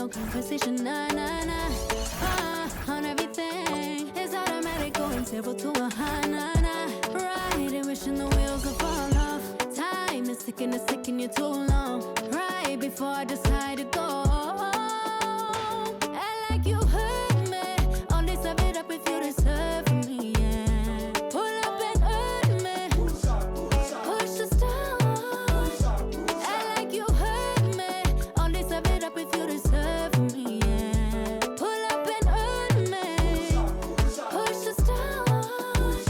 no conversation, nah, nah, nah. On everything, it's automatic, going 0 to 100, nah, nah. Riding, wishing the wheels will fall off. Time is ticking, it's taking you too long. Right before I decide to go. And like you hurt me, all this I it up if you deserve from me, yeah. Pull up and hurt me, push the stars. And like you hurt me, all this I it up if you deserve from me, yeah. Pull up and hurt me, push the stars.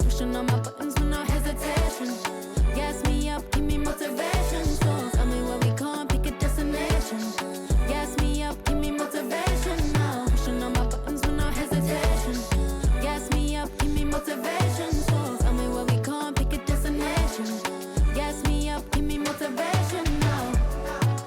Pushing on my buttons with no hesitation. Gas me up, give me motivation. So tell me where we can't pick a destination. Gas me up, give me motivation now. Pushing on my buttons with no hesitation. Gas me up, give me motivation. So tell me where we can't pick a destination. Gas me up, give me motivation now.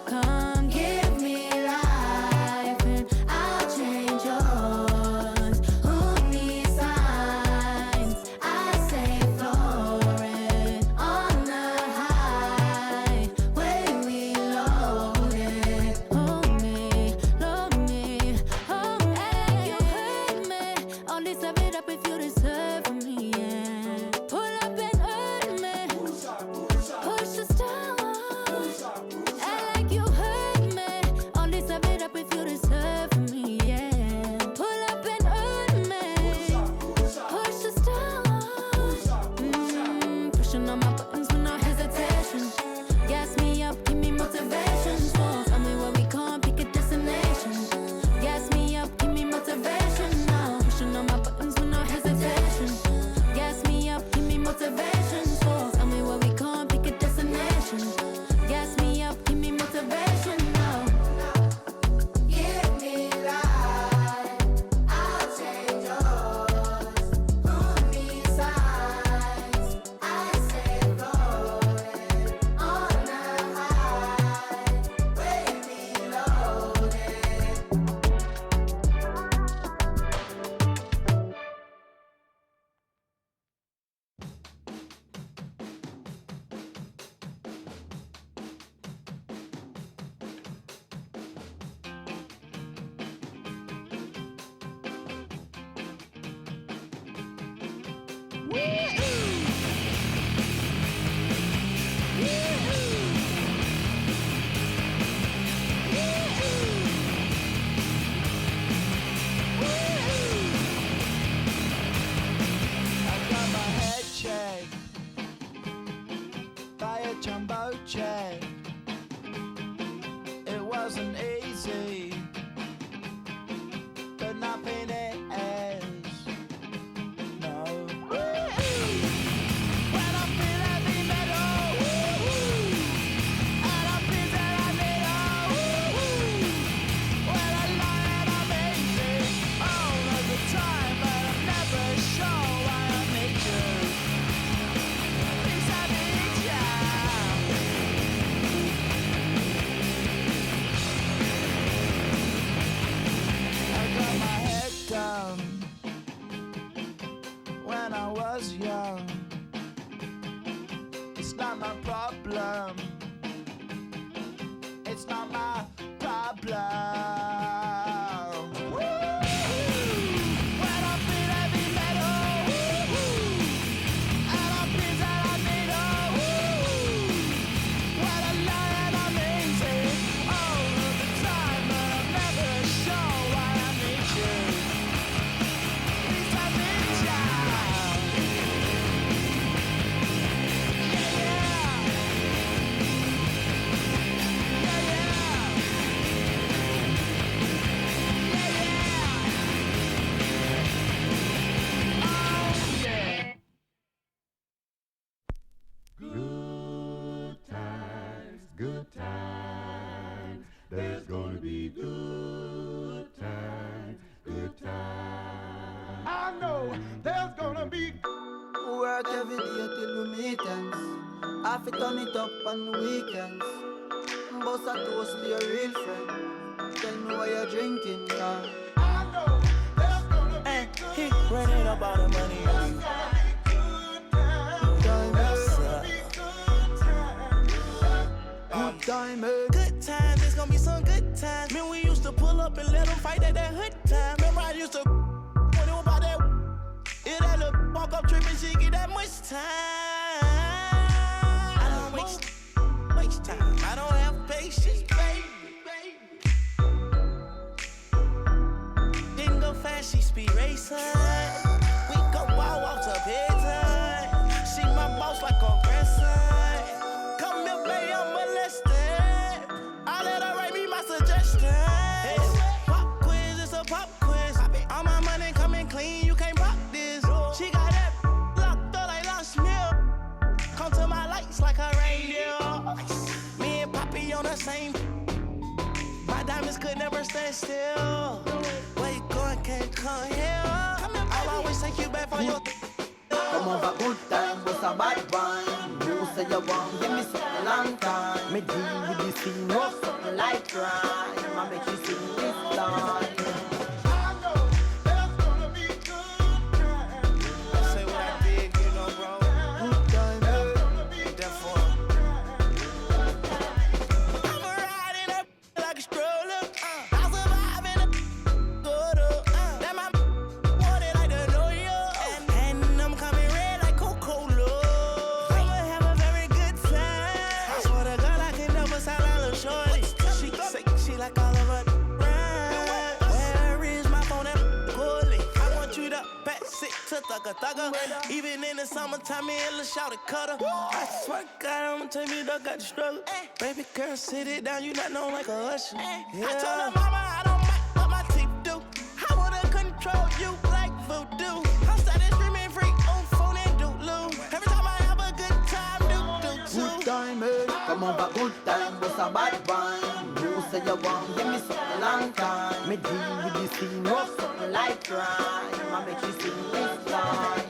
Come give me life and I'll change yours. Who needs signs? I say floating on the highway we loaded. Hold me, hold me, hold me. And you hurt me, all this I it up if you deserve from me, yeah. Pull up and hurt me, push the stars. And like you hurt me, all this I it up if you deserve from me, yeah. Pull up and hurt me, push the stars. Pushing on my buttons with no hesitation. Gas me up, give me motivation. So tell me where we can't pick a destination. Gas me up, give me motivation now. Pushing on my buttons with no hesitation. Gas me up, give me motivation. So tell me where we can't pick a destination. Gas me up, give me motivation now. Give me life, I'll change yours. Who needs signs? I say floating on the highway we loaded. I got my head checked by a jumbo jet. It wasn't easy, but nothing is. No. When I feel heavy metal, and I feel that I need when I lie and I'm easy all of the time, but I'm never sure why I need you. Please I need ya. I got my head down when I was young. It's not my problem. It's not my problem. When I feel heavy metal, and I feel that I need when I lie and I'm easy all of the time, but I'm never sure why I need you. Please I need ya. Yeah, yeah. Yeah, yeah. Work every day till we meet ends. I fit turn it up on the weekends. Bust a toast to your real friend. Tell me what you're drinking now. Hey, he running up all the money on me. Good time, eh? Good times, it's gonna be some good times. right at that hood time. Remember I used to when it was about that. If that little walk up tripping, she get that much time. I don't waste time. I don't have patience, baby. Didn't go fast, she speed racer. We go wild off to bedtime. She my boss like a grandson. Come here, baby, I'm molested. I let her write me my suggestions. Pop quiz, it's a pop quiz. All my money coming clean, you can't pop this. She got that locked up like Lost Mill. Come to my lights like a reindeer. Me and Poppy on the same. My diamonds could never stand still. Where you going, can't come here. I'll always take you back for your. Come over good time, but a bad wine. You say you want, give me something long time. Me deal with this thing, rough something like crime. I make you sing this line. Even in the summertime, me and Lil' Shawty cutter. I swear to God, I'ma tell you, I got the struggle. Baby girl, sit it down, you not known like a usher. I told her mama I don't like what my teeth do. I wanna control you like voodoo. I'm started screaming free on phone and doodloo. Every time I have a good time, do too. Good time, eh? Come over good time, but a bad wine. You say you want, give me something long time. Me deal with this thing, rough something like crime. I make you sing this line.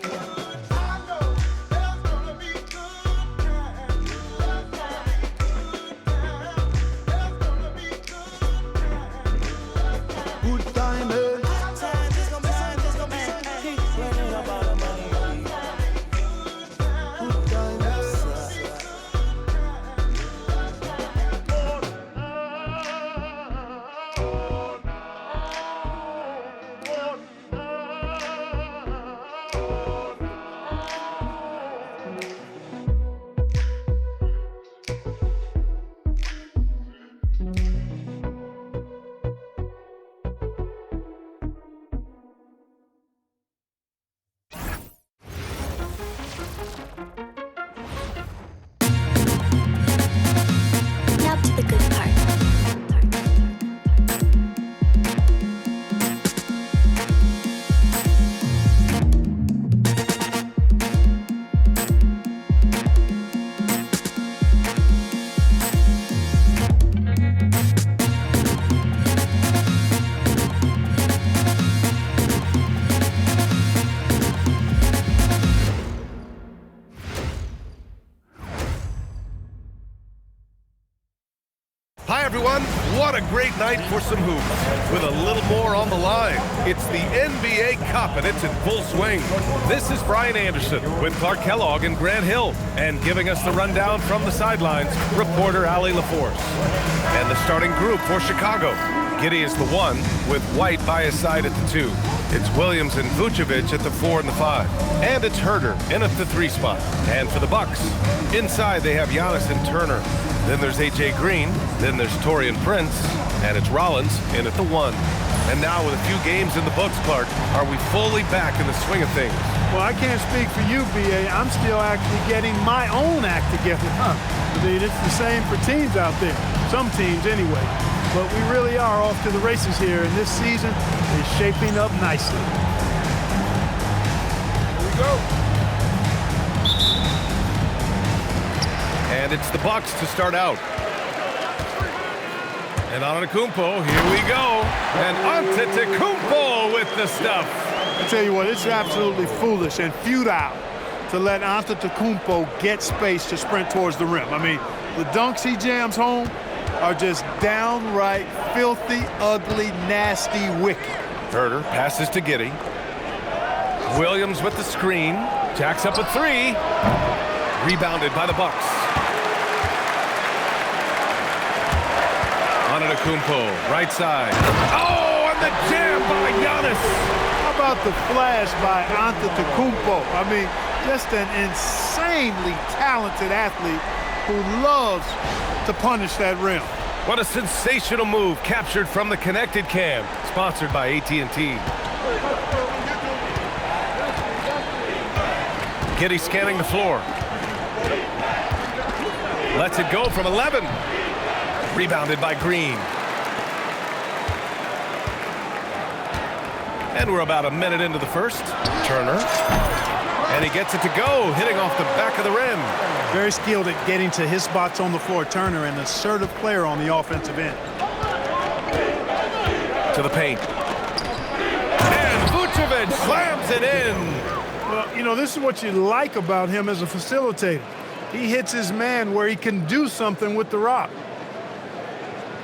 Hi, everyone. What a great night for some hoops. With a little more on the line, it's the NBA Cup, and it's in full swing. This is Brian Anderson with Clark Kellogg and Grant Hill, and giving us the rundown from the sidelines, reporter Allie LaForce. And the starting group for Chicago. Giddey is the 1, with White by his side at the 2. It's Williams and Vucevic at the 4 and the 5. And it's Herter in at the 3 spot. And for the Bucks, inside they have Giannis and Turner. Then there's A.J. Green, then there's Taurean Prince, and it's Rollins in at the 1. And now with a few games in the books, Clark, are we fully back in the swing of things? Well, I can't speak for you, B.A. I'm still actually getting my own act together. I mean, it's the same for teams out there. Some teams, anyway. But we really are off to the races here, and this season is shaping up nicely. Here we go. And it's the Bucks to start out. And Antetokounmpo, here we go. And Antetokounmpo with the stuff. I tell you what, it's absolutely foolish and futile to let Antetokounmpo get space to sprint towards the rim. I mean, the dunks he jams home are just downright filthy, ugly, nasty, wicked. Herter passes to Giddey. Williams with the screen. Jacks up a 3. Rebounded by the Bucks. Antetokounmpo, right side. Oh, and the jam by Giannis. How about the flash by Antetokounmpo? I mean, just an insanely talented athlete who loves to punish that rim. What a sensational move captured from the connected cam, sponsored by AT&T. Giddey scanning the floor. Lets it go from 11. Rebounded by Green. And we're about a minute into the first. Turner. And he gets it to go, hitting off the back of the rim. Very skilled at getting to his spots on the floor. Turner, an assertive player on the offensive end. To the paint. And Vucevic slams it in. Well, you know, this is what you like about him as a facilitator. He hits his man where he can do something with the rock.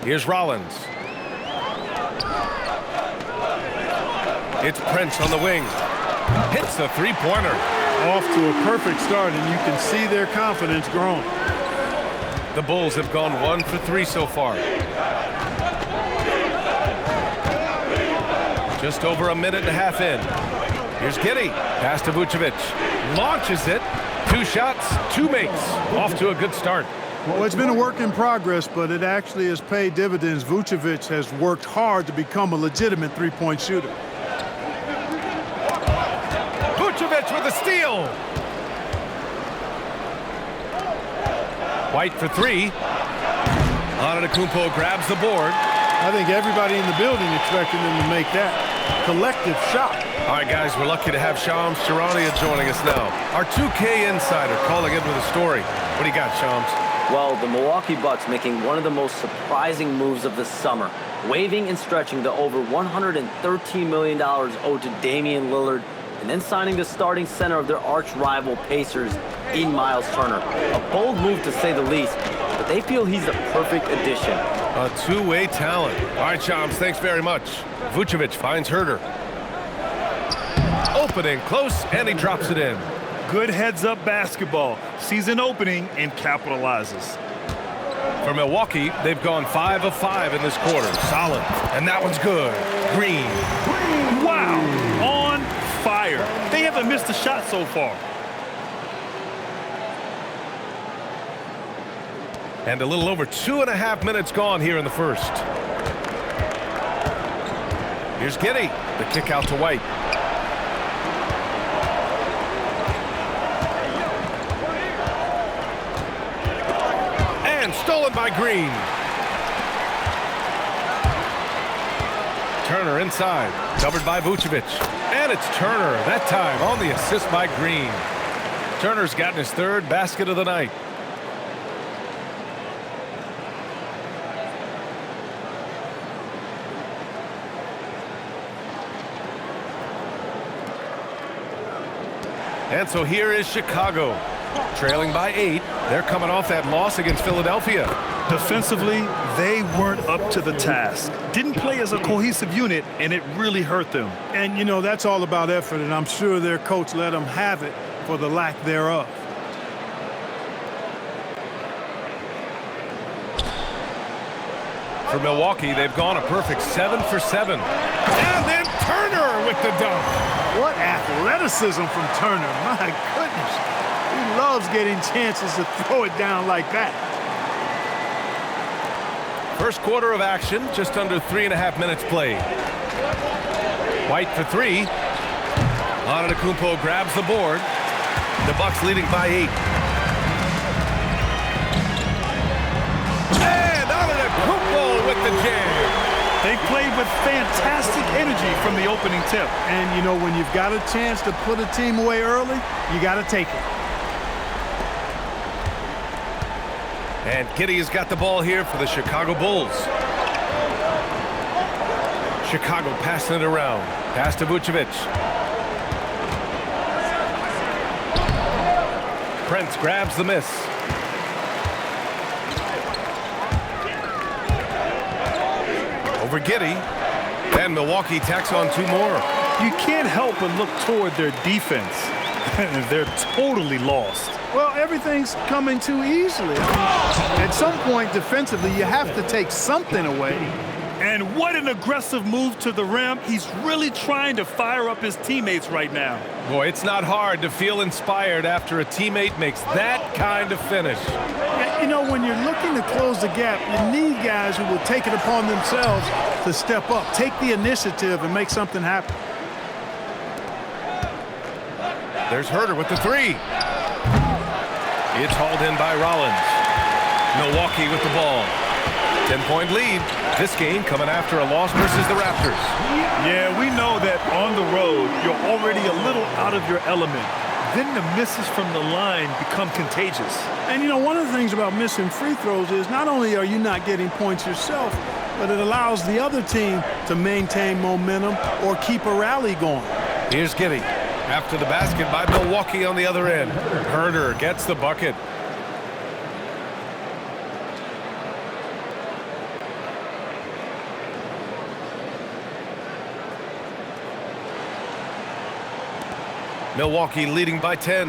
Here's Rollins. It's Prince on the wing. Hits the three-pointer. Off to a perfect start, and you can see their confidence growing. The Bulls have gone 1 for 3 so far. Just over a minute and a half in. Here's Giddey. Pass to Vucevic. Launches it. 2 shots, 2 makes. Off to a good start. Well, it's been a work in progress, but it actually has paid dividends. Vucevic has worked hard to become a legitimate three-point shooter. Vucevic with a steal. White for 3. Antetokounmpo grabs the board. I think everybody in the building expected them to make that collective shot. All right, guys, we're lucky to have Shams Charania joining us now. Our 2K insider calling in with a story. What do you got, Shams? Well, the Milwaukee Bucks making one of the most surprising moves of the summer, waiving and stretching the over $113 million owed to Damian Lillard, and then signing the starting center of their arch rival Pacers in Miles Turner. A bold move to say the least, but they feel he's the perfect addition. A two-way talent. All right, Shams, thanks very much. Vucevic finds Herter. Opening close, and he drops it in. Good heads-up basketball. Sees an opening and capitalizes. For Milwaukee, they've gone 5 of 5 in this quarter. Solid. And that one's good. Green. Wow. On fire. They haven't missed a shot so far. And a little over 2.5 minutes gone here in the first. Here's Giddey. The kick out to White. And stolen by Green. Turner inside. Covered by Vucevic. And it's Turner, that time on the assist by Green. Turner's gotten his 3rd basket of the night. And so here is Chicago, trailing by 8. They're coming off that loss against Philadelphia. Defensively, they weren't up to the task. Didn't play as a cohesive unit, and it really hurt them. And, you know, that's all about effort, and I'm sure their coach let them have it for the lack thereof. For Milwaukee, they've gone a perfect 7 for 7. And then Turner with the dunk. What athleticism from Turner. My goodness. He loves getting chances to throw it down like that. First quarter of action, just under 3.5 minutes played. White for 3. Antetokounmpo grabs the board. The Bucks leading by 8. And Antetokounmpo with the jam. They played with fantastic energy from the opening tip. And, you know, when you've got a chance to put a team away early, you got to take it. And Giddey has got the ball here for the Chicago Bulls. Chicago passing it around. Pass to Vucevic. Prince grabs the miss. Over Giddey. And Milwaukee tacks on 2 more. You can't help but look toward their defense. They're totally lost. Well, everything's coming too easily. I mean, at some point defensively, you have to take something away. And what an aggressive move to the rim. He's really trying to fire up his teammates right now. Boy, it's not hard to feel inspired after a teammate makes that kind of finish. You know, when you're looking to close the gap, you need guys who will take it upon themselves to step up, take the initiative, and make something happen. There's Herter with the three. It's hauled in by Rollins. Milwaukee with the ball. 10-point lead. This game coming after a loss versus the Raptors. Yeah, we know that on the road, you're already a little out of your element. Then the misses from the line become contagious. And, you know, one of the things about missing free throws is not only are you not getting points yourself, but it allows the other team to maintain momentum or keep a rally going. Here's Giddey. After the basket by Milwaukee on the other end. Herter gets the bucket. Milwaukee leading by 10.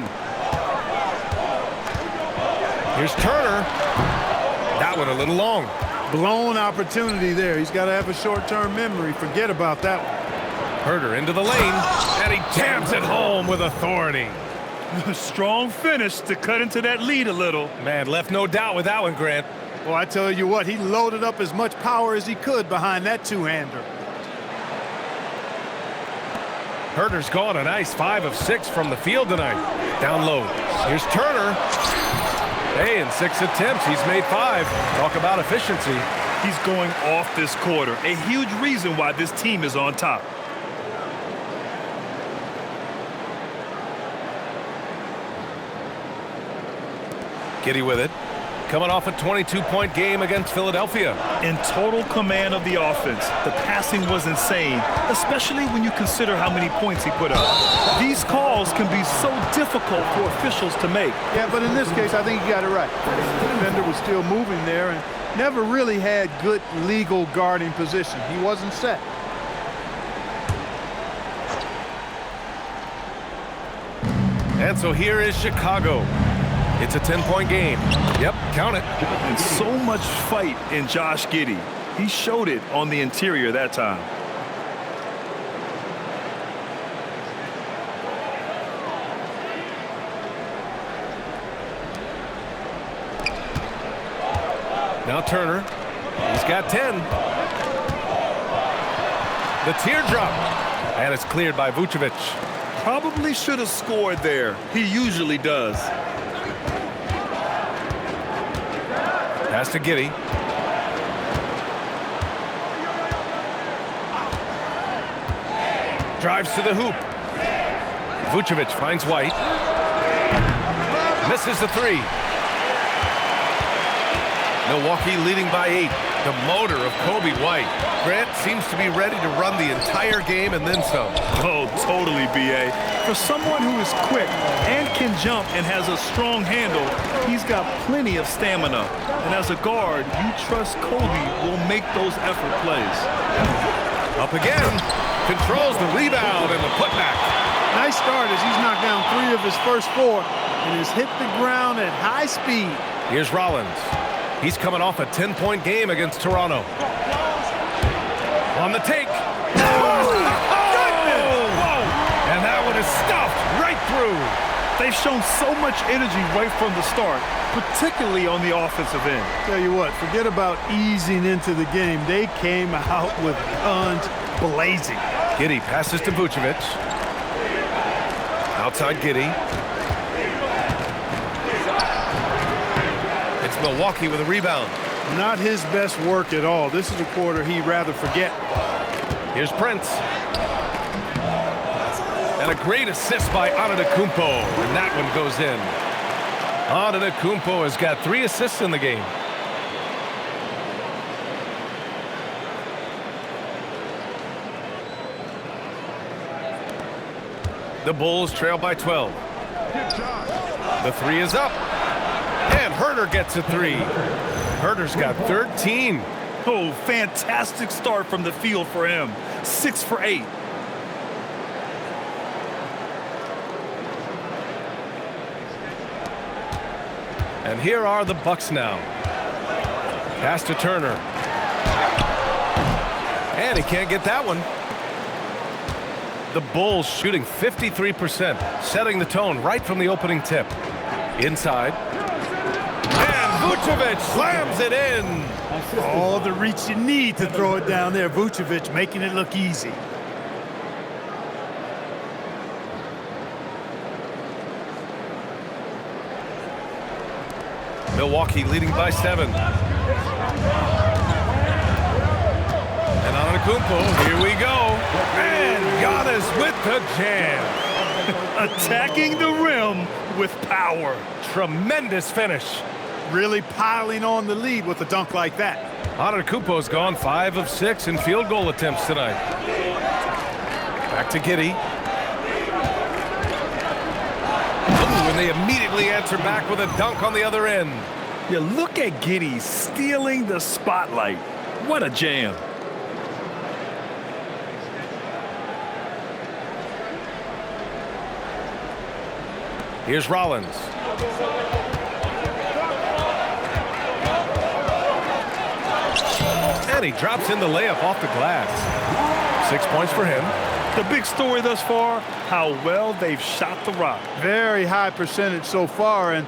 Here's Turner. That one a little long. Blown opportunity there. He's got to have a short-term memory. Forget about that one. Herter into the lane, and he jams it home with authority. A strong finish to cut into that lead a little. Man, left no doubt with that one, Grant. Well, I tell you what, he loaded up as much power as he could behind that two-hander. Herter's gone a nice 5 of 6 from the field tonight. Down low. Here's Turner. Hey, in 6 attempts, he's made 5. Talk about efficiency. He's going off this quarter. A huge reason why this team is on top. Giddey with it. Coming off a 22-point game against Philadelphia. In total command of the offense. The passing was insane, especially when you consider how many points he put up. These calls can be so difficult for officials to make. Yeah, but in this case, I think you got it right. The defender was still moving there and never really had good legal guarding position. He wasn't set. And so here is Chicago. It's a 10-point game. Yep, count it. And so much fight in Josh Giddey. He showed it on the interior that time. Now Turner. He's got 10. The teardrop. And it's cleared by Vucevic. Probably should have scored there. He usually does. Pass to Giddey. Drives to the hoop. Vucevic finds White. Misses the 3. Milwaukee leading by 8. The motor of Kobe White. Grant seems to be ready to run the entire game and then some. Oh, totally, B.A. For someone who is quick and can jump and has a strong handle, he's got plenty of stamina. And as a guard, you trust Kobe will make those effort plays. Up again. Controls the rebound and the putback. Nice start as he's knocked down 3 of his first 4 and has hit the ground at high speed. Here's Rollins. He's coming off a 10-point game against Toronto. On the take. Oh, and that one is stuffed right through. They've shown so much energy right from the start, particularly on the offensive end. Tell you what, forget about easing into the game. They came out with guns blazing. Giddey passes to Vucevic. Outside Giddey. It's Milwaukee with a rebound. Not his best work at all. This is a quarter he'd rather forget. Here's Prince. And a great assist by Antetokounmpo. And that one goes in. Antetokounmpo has got 3 assists in the game. The Bulls trail by 12. The 3 is up. And Herter gets a 3. Herter's got 13. Oh, fantastic start from the field for him. 6 for 8. And here are the Bucks now. Pass to Turner. And he can't get that one. The Bulls shooting 53%, setting the tone right from the opening tip. Inside. And Vucevic slams it in. All the reach you need to throw it down there. Vucevic making it look easy. Milwaukee leading by 7. And Antetokounmpo, here we go. And Giannis with the jam. Attacking the rim with power. Tremendous finish. Really piling on the lead with a dunk like that. Antetokounmpo's gone 5 of 6 in field goal attempts tonight. Back to Giddey. Ooh, and they immediately answer back with a dunk on the other end. Yeah, look at Giddey stealing the spotlight. What a jam. Here's Rollins. And he drops in the layup off the glass. 6 points for him. The big story thus far, how well they've shot the rock. Very high percentage so far, and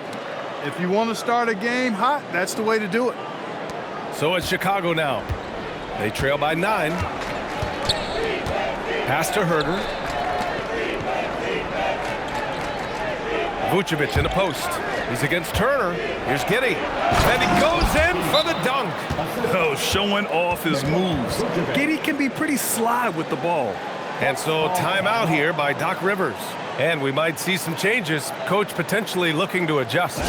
if you want to start a game hot, that's the way to do it. So it's Chicago now. They trail by 9. Pass to Herter. Vucevic in the post. He's against Turner. Here's Giddey. And he goes in for the dunk. Oh, showing off his moves. Giddey can be pretty sly with the ball. And so timeout here by Doc Rivers. And we might see some changes. Coach potentially looking to adjust.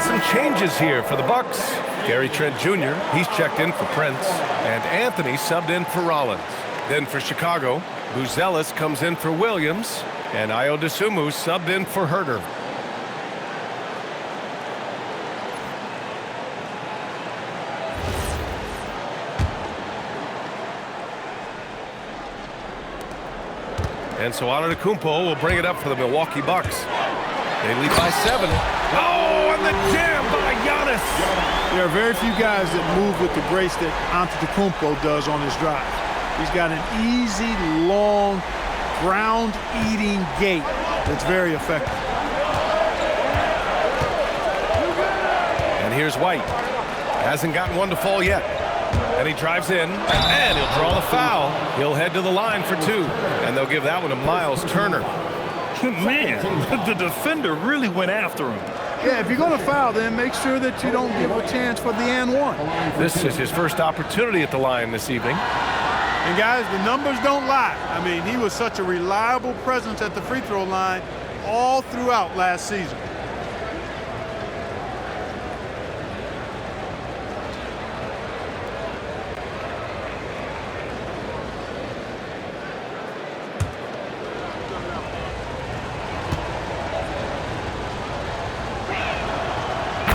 Some changes here for the Bucks. Gary Trent Jr., he's checked in for Prince, and Anthony subbed in for Rollins. Then for Chicago, Buzelis comes in for Williams, and Ayo Dosunmu subbed in for Herter. And so Antetokounmpo will bring it up for the Milwaukee Bucks. They lead by 7. Oh, and the jam by Giannis. There are very few guys that move with the grace that Antetokounmpo does on his drive. He's got an easy, long, ground-eating gait that's very effective. And here's White. Hasn't gotten one to fall yet. And he drives in, and he'll draw the foul. He'll head to the line for 2, and they'll give that one to Miles Turner. Man, the defender really went after him. Yeah, if you're going to foul, then make sure that you don't give a chance for the and one. This is his first opportunity at the line this evening. And guys, the numbers don't lie. I mean, he was such a reliable presence at the free throw line all throughout last season.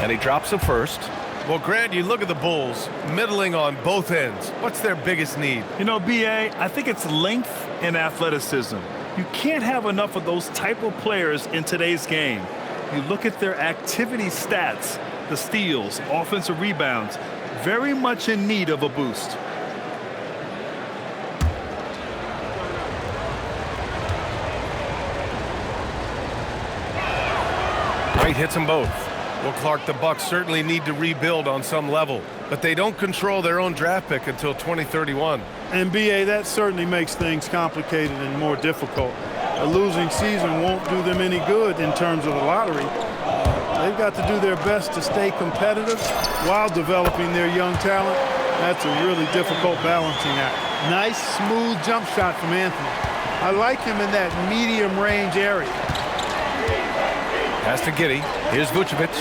And he drops it first. Well, Grant, you look at the Bulls, middling on both ends. What's their biggest need? You know, B.A., I think it's length and athleticism. You can't have enough of those type of players in today's game. You look at their activity stats, the steals, offensive rebounds, very much in need of a boost. White hits them both. Well, Clark, the Bucks certainly need to rebuild on some level, but they don't control their own draft pick until 2031. And BA, that certainly makes things complicated and more difficult. A losing season won't do them any good in terms of the lottery. They've got to do their best to stay competitive while developing their young talent. That's a really difficult balancing act. Nice, smooth jump shot from Anthony. I like him in that medium range area. Pass to Giddey. Here's Vucevic.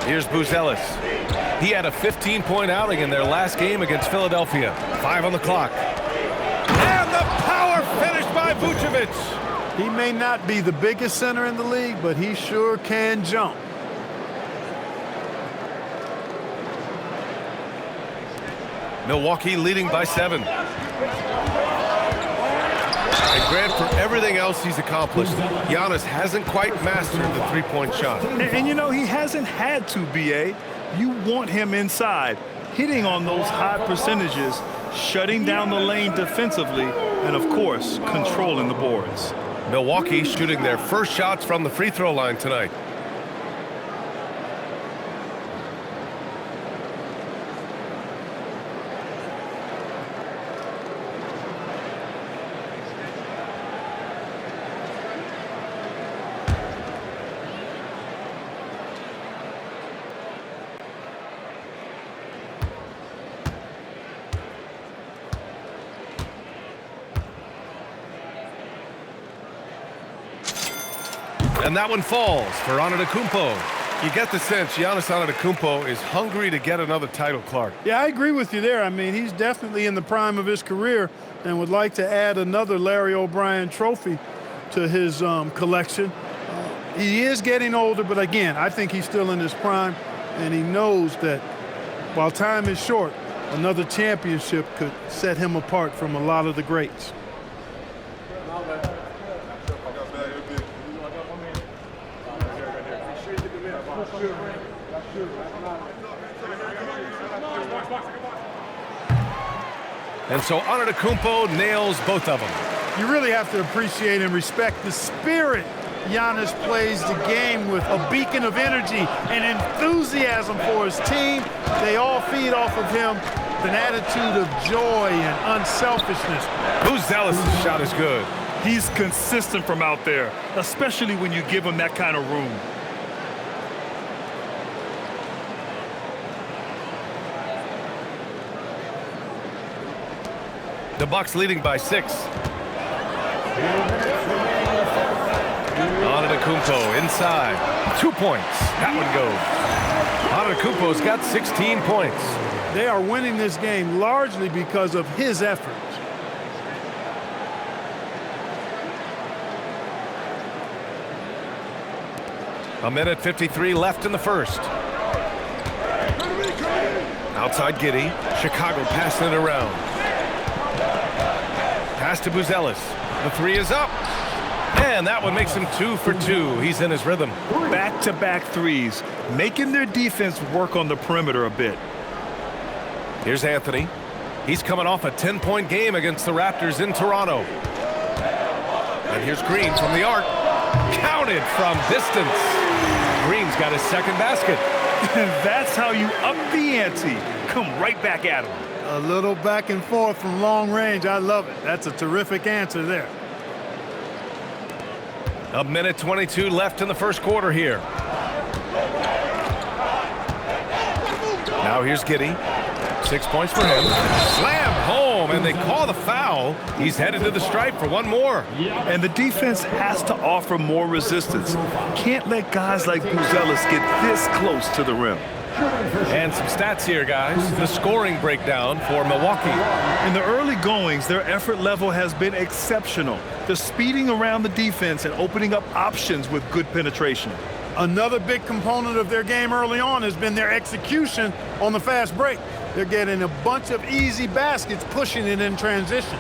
Here's Buzelis. He had a 15-point outing in their last game against Philadelphia. 5 on the clock. And the power finish by Vucevic. He may not be the biggest center in the league, but he sure can jump. Milwaukee leading by 7. And Grant, for everything else he's accomplished, Giannis hasn't quite mastered the three-point shot. And you know, he hasn't had to, BA. You want him inside, hitting on those high percentages, shutting down the lane defensively, and, of course, controlling the boards. Milwaukee shooting their first shots from the free throw line tonight. And that one falls for Antetokounmpo. You get the sense Giannis Antetokounmpo is hungry to get another title, Clark. Yeah, I agree with you there. I mean, he's definitely in the prime of his career and would like to add another Larry O'Brien trophy to his collection. He is getting older, but again, I think he's still in his prime, and he knows that while time is short, another championship could set him apart from a lot of the greats. And so Antetokounmpo nails both of them. You really have to appreciate and respect the spirit Giannis plays the game with, a beacon of energy and enthusiasm for his team. They all feed off of him, an attitude of joy and unselfishness. Buzelis' shot is good. He's consistent from out there, especially when you give him that kind of room. The Bucks leading by 6. Antetokounmpo inside. 2 points. That one goes. Antetokounmpo's got 16 points. They are winning this game largely because of his efforts. A minute 53 left in the first. Outside Giddey. Chicago passing it around. Pass to Buzelis. The three is up. And that one makes him 2 for 2. He's in his rhythm. Back-to-back threes, making their defense work on the perimeter a bit. Here's Anthony. He's coming off a 10-point game against the Raptors in Toronto. And here's Green from the arc. Counted from distance. Green's got his second basket. That's how you up the ante. Come right back at him. A little back and forth from long range. I love it. That's a terrific answer there. A minute 22 left in the first quarter here. Now here's Giddey. 6 points for him. Slammed home, and they call the foul. He's headed to the stripe for one more. And the defense has to offer more resistance. Can't let guys like Buzelis get this close to the rim. And some stats here, guys. The scoring breakdown for Milwaukee. In the early goings, their effort level has been exceptional. They're speeding around the defense and opening up options with good penetration. Another big component of their game early on has been their execution on the fast break. They're getting a bunch of easy baskets, pushing it in transition.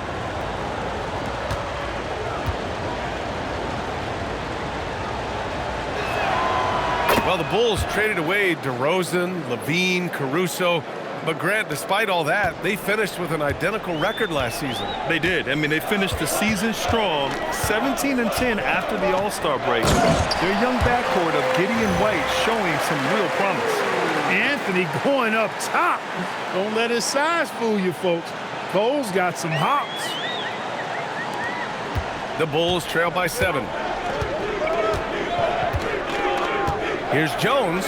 Well, the Bulls traded away DeRozan, Levine, Caruso. But Grant, despite all that, they finished with an identical record last season. They did. I mean, they finished the season strong, 17-10 after the All-Star break. Their young backcourt of Gideon White showing some real promise. Anthony going up top. Don't let his size fool you, folks. Cole's got some hops. The Bulls trail by 7. Here's Jones,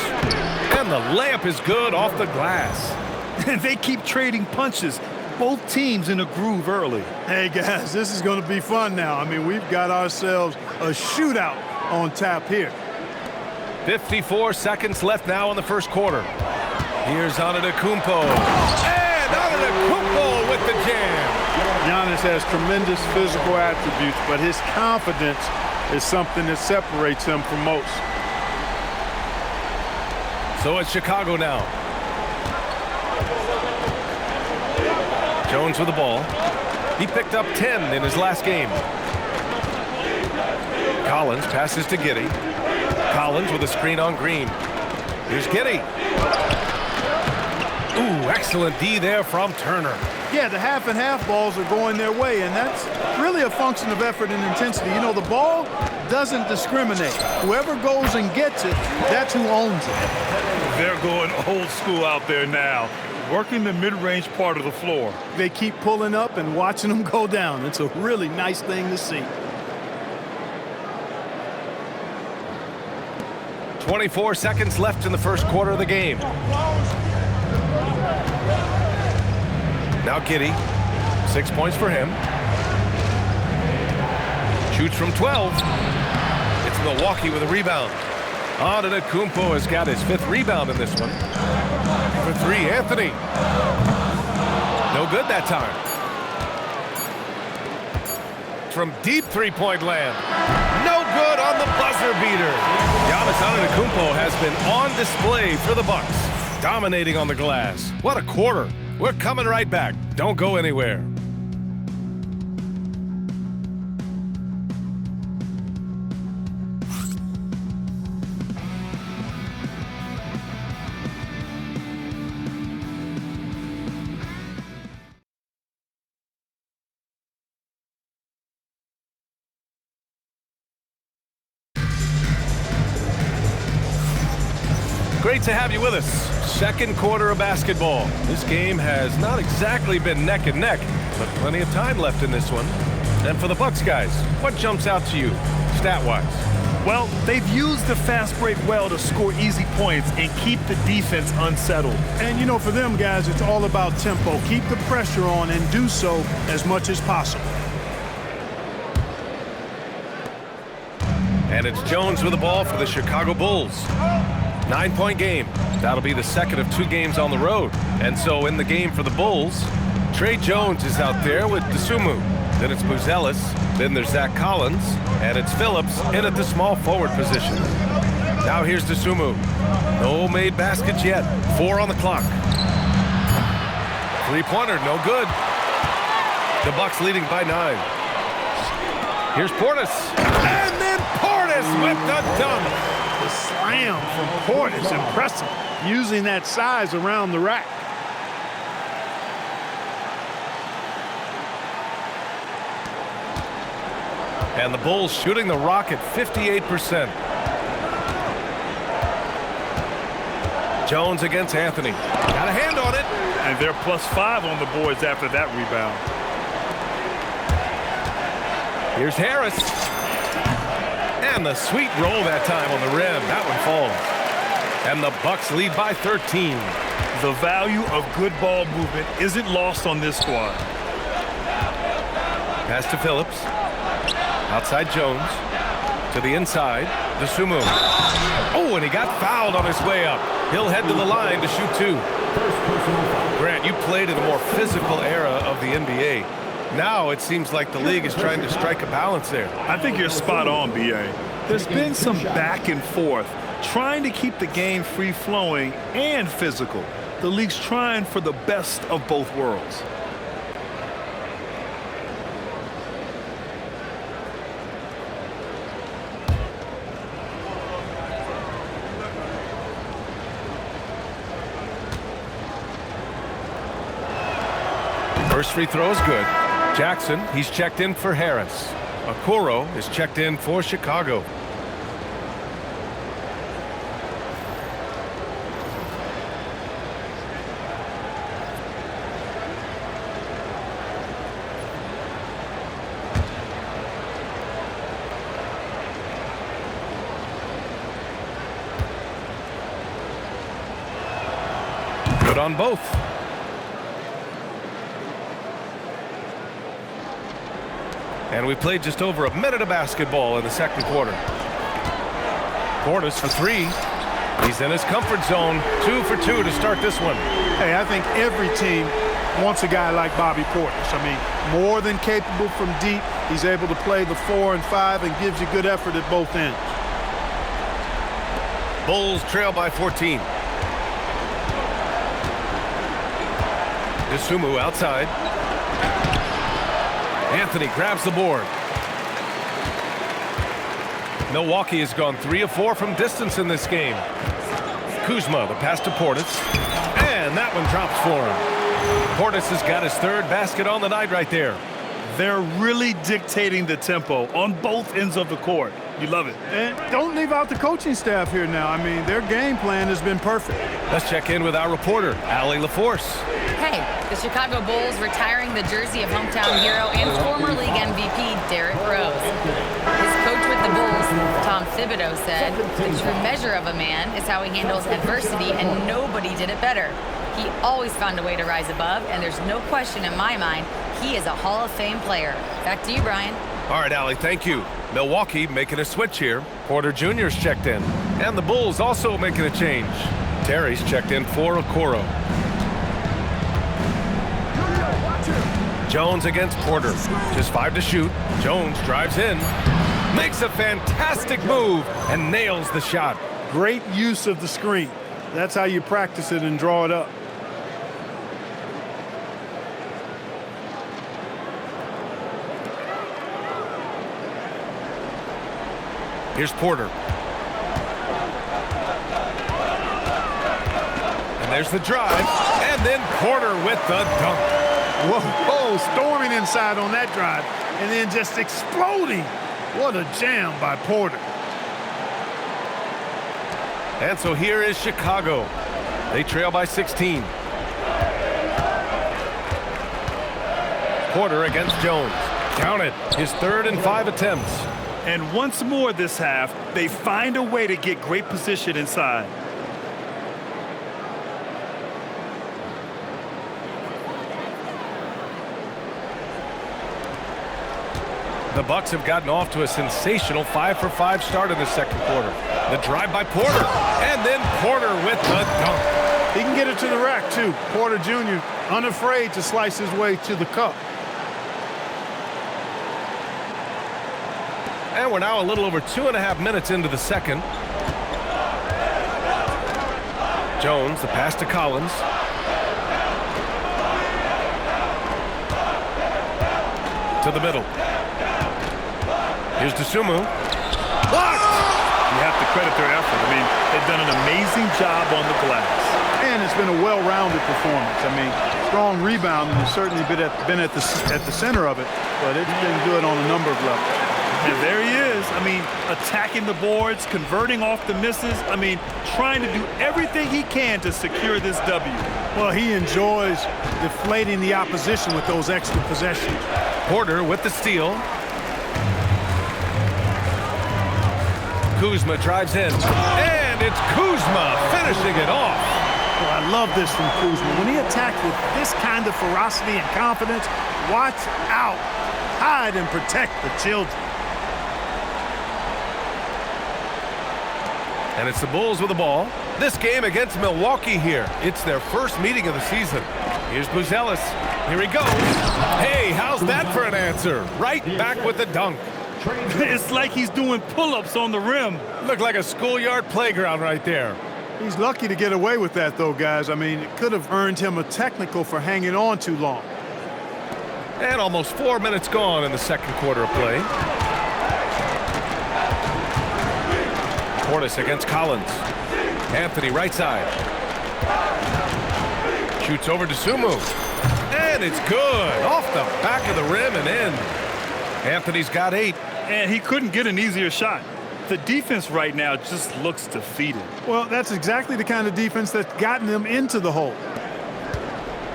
and the layup is good off the glass. And they keep trading punches. Both teams in a groove early. Hey, guys, this is going to be fun now. I mean, we've got ourselves a shootout on tap here. 54 seconds left now in the first quarter. Here's Antetokounmpo. And Antetokounmpo with the jam. Giannis has tremendous physical attributes, but his confidence is something that separates him from most. So it's Chicago now. Jones with the ball. He picked up 10 in his last game. Collins passes to Giddey. Collins with a screen on Green. Here's Giddey. Ooh, excellent D there from Turner. Yeah, the half and half balls are going their way, and that's really a function of effort and intensity. You know, the ball doesn't discriminate. Whoever goes and gets it, that's who owns it. They're going old school out there now, working the mid-range part of the floor. They keep pulling up and watching them go down. It's a really nice thing to see. 24 seconds left in the first quarter of the game. Now Giddey, 6 points for him. Shoots from 12. It's Milwaukee with a rebound. Antetokounmpo has got his 5th rebound in this one. For 3, Anthony. No good that time. From deep three-point land. No good on the buzzer beater. Giannis Antetokounmpo has been on display for the Bucks, dominating on the glass. What a quarter. We're coming right back. Don't go anywhere. Great to have you with us. Second quarter of basketball. This game has not exactly been neck and neck, but plenty of time left in this one. And for the Bucks guys, what jumps out to you, stat-wise? Well, they've used the fast break well to score easy points and keep the defense unsettled. And, you know, for them guys, it's all about tempo. Keep the pressure on and do so as much as possible. And it's Jones with the ball for the Chicago Bulls. 9-point game. That'll be the second of 2 games on the road. And so in the game for the Bulls, Trey Jones is out there with Dosunmu. Then it's Buzelis. Then there's Zach Collins. And it's Phillips in at the small forward position. Now here's Dosunmu. No made baskets yet. 4 on the clock. 3-pointer, no good. The Bucks leading by 9. Here's Portis. And then Portis with the dunk. The slam from Portis, impressive. Using that size around the rack. And the Bulls shooting the rock at 58%. Jones against Anthony. Got a hand on it. And they're +5 on the boards after that rebound. Here's Harris. And the sweet roll that time on the rim. That one falls. And the Bucks lead by 13. The value of good ball movement isn't lost on this squad. Pass to Phillips. Outside Jones. To the inside. Dosunmu. Oh, and he got fouled on his way up. He'll head to the line to shoot 2. Grant, you played in a more physical era of the NBA. Now it seems like the league is trying to strike a balance there. I think you're spot on, B.A. There's been some back and forth, trying to keep the game free-flowing and physical. The league's trying for the best of both worlds. First free throw is good. Jackson, he's checked in for Harris. Okoro is checked in for Chicago. Good on both. And we played just over a minute of basketball in the second quarter. Portis for three. He's in his comfort zone. 2 for 2 to start this one. Hey, I think every team wants a guy like Bobby Portis. I mean, more than capable from deep. He's able to play the 4 and 5 and gives you good effort at both ends. Bulls trail by 14. Isumu outside. Anthony grabs the board. Milwaukee has gone 3 of 4 from distance in this game. Kuzma, the pass to Portis. And that one drops for him. Portis has got his third basket on the night right there. They're really dictating the tempo on both ends of the court. You love it. And don't leave out the coaching staff here now. I mean, their game plan has been perfect. Let's check in with our reporter, Allie LaForce. Hey, the Chicago Bulls retiring the jersey of hometown hero and former league MVP Derrick Rose. His coach with the Bulls, Tom Thibodeau, said, "The true measure of a man is how he handles adversity, and nobody did it better. He always found a way to rise above, and there's no question in my mind he is a Hall of Fame player." Back to you, Brian. All right, Allie, thank you. Milwaukee making a switch here. Porter Jr.'s checked in. And the Bulls also making a change. Terry's checked in for Okoro. Jones against Porter. Just 5 to shoot. Jones drives in. Makes a fantastic move and nails the shot. Great use of the screen. That's how you practice it and draw it up. Here's Porter. And there's the drive. And then Porter with the dunk. Whoa, storming inside on that drive. And then just exploding. What a jam by Porter. And so here is Chicago. They trail by 16. Porter against Jones. Counted. His 3rd and 5 attempts. And once more this half, they find a way to get great position inside. The Bucks have gotten off to a sensational 5 for 5 start in the second quarter. The drive by Porter, and then Porter with the dunk. He can get it to the rack, too. Porter Jr. unafraid to slice his way to the cup. And we're now a little over 2.5 minutes into the second. Jones, the pass to Collins. To the middle. Here's Isumu. Blocked! You have to credit their effort. I mean, they've done an amazing job on the glass. And it's been a well-rounded performance. I mean, strong rebounding has certainly been at the center of it, but it's been good on a number of levels. And there he is. I mean, attacking the boards, converting off the misses. I mean, trying to do everything he can to secure this W. Well, he enjoys deflating the opposition with those extra possessions. Porter with the steal. Kuzma drives in. And it's Kuzma finishing it off. Well, I love this from Kuzma. When he attacks with this kind of ferocity and confidence, watch out. Hide and protect the children. And it's the Bulls with the ball. This game against Milwaukee here. It's their first meeting of the season. Here's Buzelis. Here he goes. Hey, how's that for an answer? Right back with the dunk. It's like he's doing pull-ups on the rim. Looked like a schoolyard playground right there. He's lucky to get away with that, though, guys. I mean, it could have earned him a technical for hanging on too long. And almost 4 minutes gone in the second quarter of play. Portis against Collins. Anthony right side. Shoots over to Sumu. And it's good. Off the back of the rim and in. Anthony's got 8. And he couldn't get an easier shot. The defense right now just looks defeated. Well, that's exactly the kind of defense that's gotten them into the hole.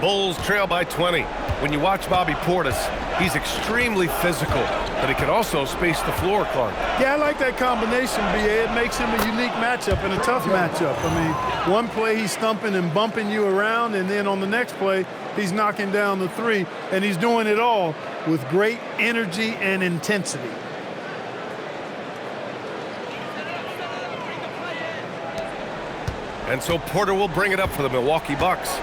Bulls trail by 20. When you watch Bobby Portis, he's extremely physical, but he can also space the floor, Clark. Yeah, I like that combination, B.A. It makes him a unique matchup and a tough matchup. I mean, one play he's thumping and bumping you around, and then on the next play, he's knocking down the 3, and he's doing it all with great energy and intensity. And so Porter will bring it up for the Milwaukee Bucks.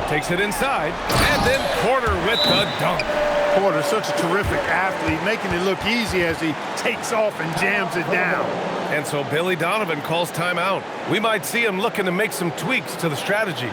Takes it inside, and then Porter with the dunk. Porter's such a terrific athlete, making it look easy as he takes off and jams it down. And so Billy Donovan calls timeout. We might see him looking to make some tweaks to the strategy.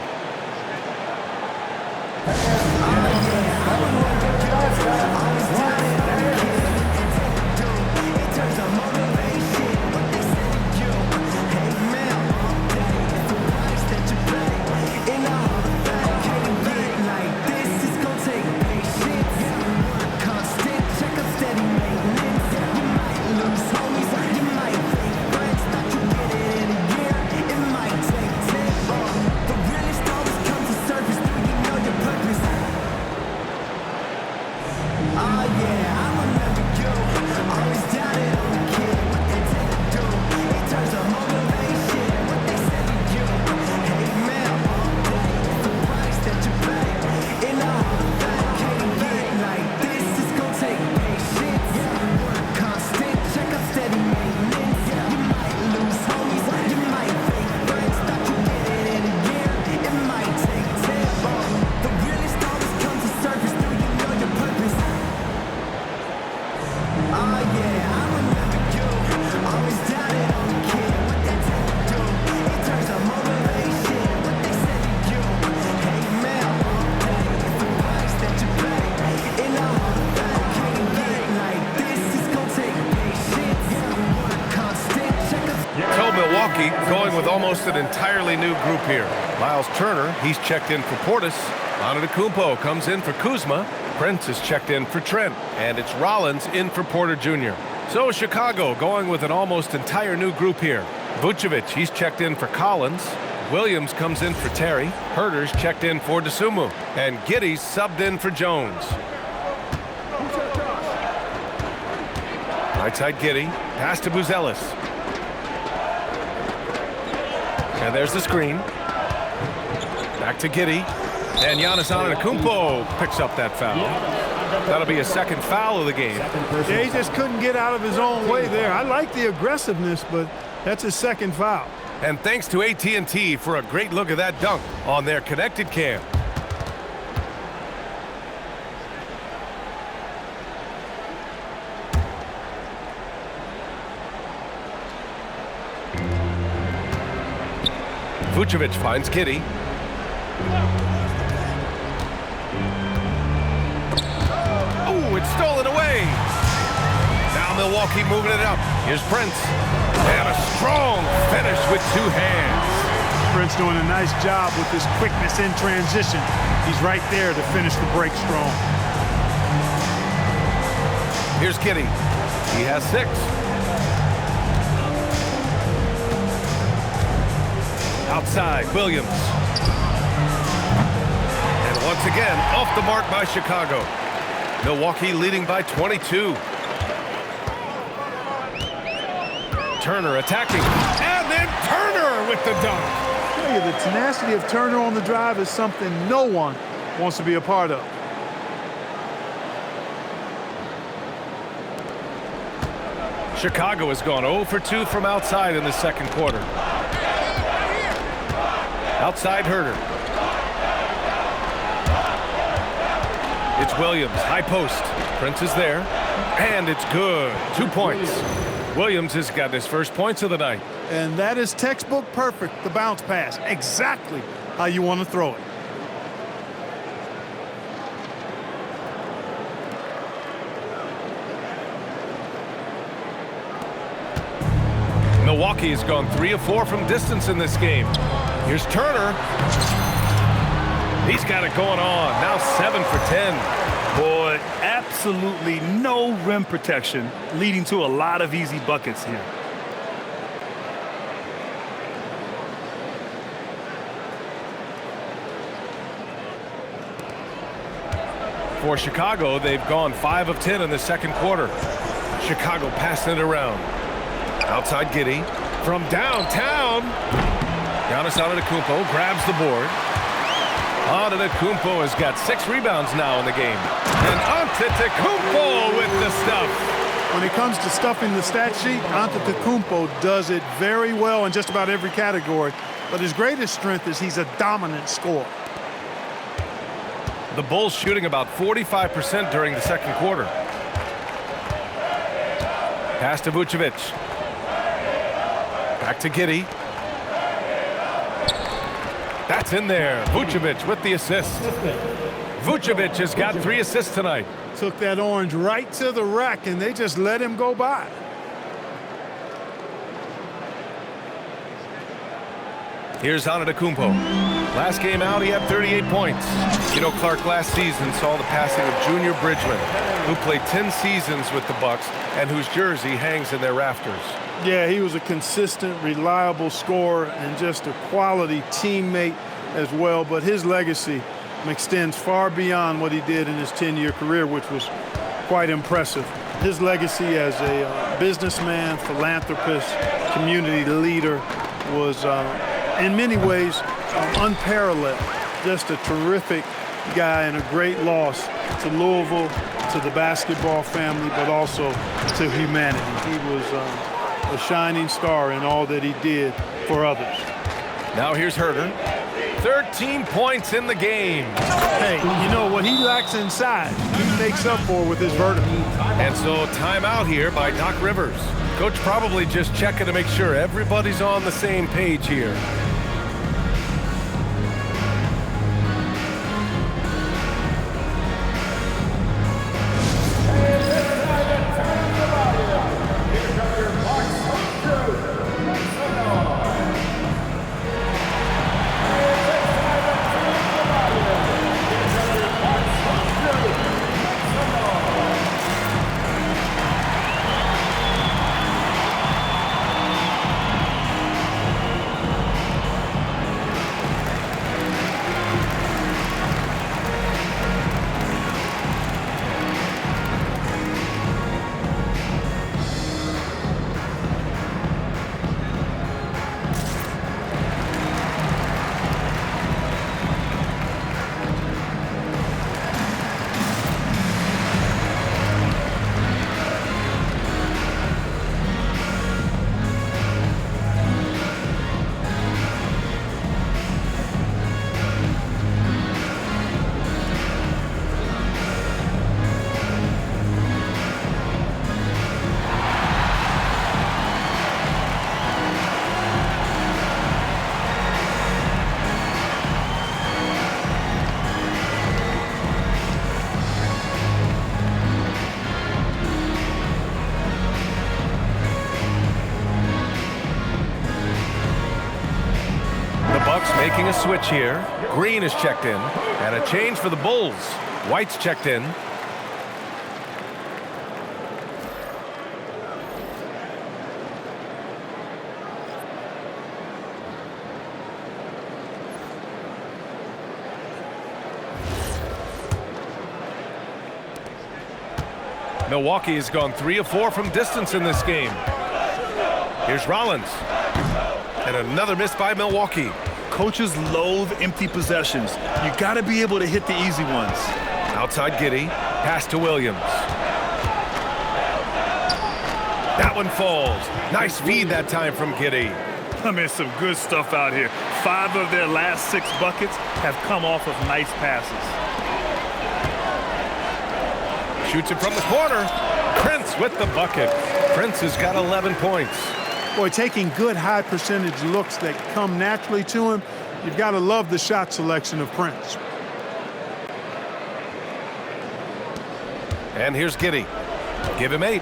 Milwaukee going with almost an entirely new group here. Miles Turner, he's checked in for Portis. Antetokounmpo comes in for Kuzma. Prince is checked in for Trent. And it's Rollins in for Porter Jr. So Chicago going with an almost entire new group here. Vucevic, he's checked in for Collins. Williams comes in for Terry. Herter's checked in for Dosunmu. And Giddey's subbed in for Jones. Right side Giddey. Pass to Buzelis. And there's the screen. Back to Giddey. And Giannis Antetokounmpo picks up that foul. That'll be a second foul of the game. Yeah, he just couldn't get out of his own way there. I like the aggressiveness, but that's his second foul. And thanks to AT&T for a great look at that dunk on their connected cam. Vucevic finds Giddey. Oh, it's stolen away. Now Milwaukee moving it up. Here's Prince. And a strong finish with two hands. Prince doing a nice job with his quickness in transition. He's right there to finish the break strong. Here's Giddey. He has 6. Outside, Williams. And once again, off the mark by Chicago. Milwaukee leading by 22. Turner attacking. And then Turner with the dunk. Tell you, the tenacity of Turner on the drive is something no one wants to be a part of. Chicago has gone 0 for 2 from outside in the second quarter. Outside Herter. It's Williams, high post. Prince is there. And it's good. 2 points. Williams has got his first points of the night. And that is textbook perfect, the bounce pass. Exactly how you want to throw it. Milwaukee has gone 3 of 4 from distance in this game. Here's Turner. He's got it going on. Now 7 for 10. Boy, absolutely no rim protection, leading to a lot of easy buckets here. For Chicago, they've gone 5 of 10 in the second quarter. Chicago passing it around. Outside Giddey. From downtown. Giannis Antetokounmpo grabs the board. Antetokounmpo has got 6 rebounds now in the game. And Antetokounmpo with the stuff. When it comes to stuffing the stat sheet, Antetokounmpo does it very well in just about every category. But his greatest strength is he's a dominant scorer. The Bulls shooting about 45% during the second quarter. Pass to Vucevic. Back to Giddey. That's in there. Vucevic with the assist. Vucevic has got 3 assists tonight. Took that orange right to the rack, and they just let him go by. Here's Antetokounmpo. Last game out, he had 38 points. You know, Clark last season saw the passing of Junior Bridgman, who played 10 seasons with the Bucks and whose jersey hangs in their rafters. Yeah, he was a consistent, reliable scorer and just a quality teammate as well. But his legacy extends far beyond what he did in his 10-year career, which was quite impressive. His legacy as a businessman, philanthropist, community leader was in many ways unparalleled. Just a terrific guy and a great loss to Louisville, to the basketball family, but also to humanity. He was a shining star in all that he did for others. Now here's Herter. 13 points in the game. Hey, you know what he lacks inside, he makes up for with his vertical. And so timeout here by Doc Rivers. Coach probably just checking to make sure everybody's on the same page here. Making a switch here. Green is checked in. And a change for the Bulls. White's checked in. Milwaukee has gone 3 of 4 from distance in this game. Here's Rollins. And another miss by Milwaukee. Coaches loathe empty possessions. You got to be able to hit the easy ones. Outside Giddey. Pass to Williams. That one falls. Nice feed that time from Giddey. I mean, some good stuff out here. 5 of their last 6 buckets have come off of nice passes. Shoots it from the corner. Prince with the bucket. Prince has got 11 points. Boy, taking good high percentage looks that come naturally to him, you've got to love the shot selection of Prince. And here's Giddey. Give him 8.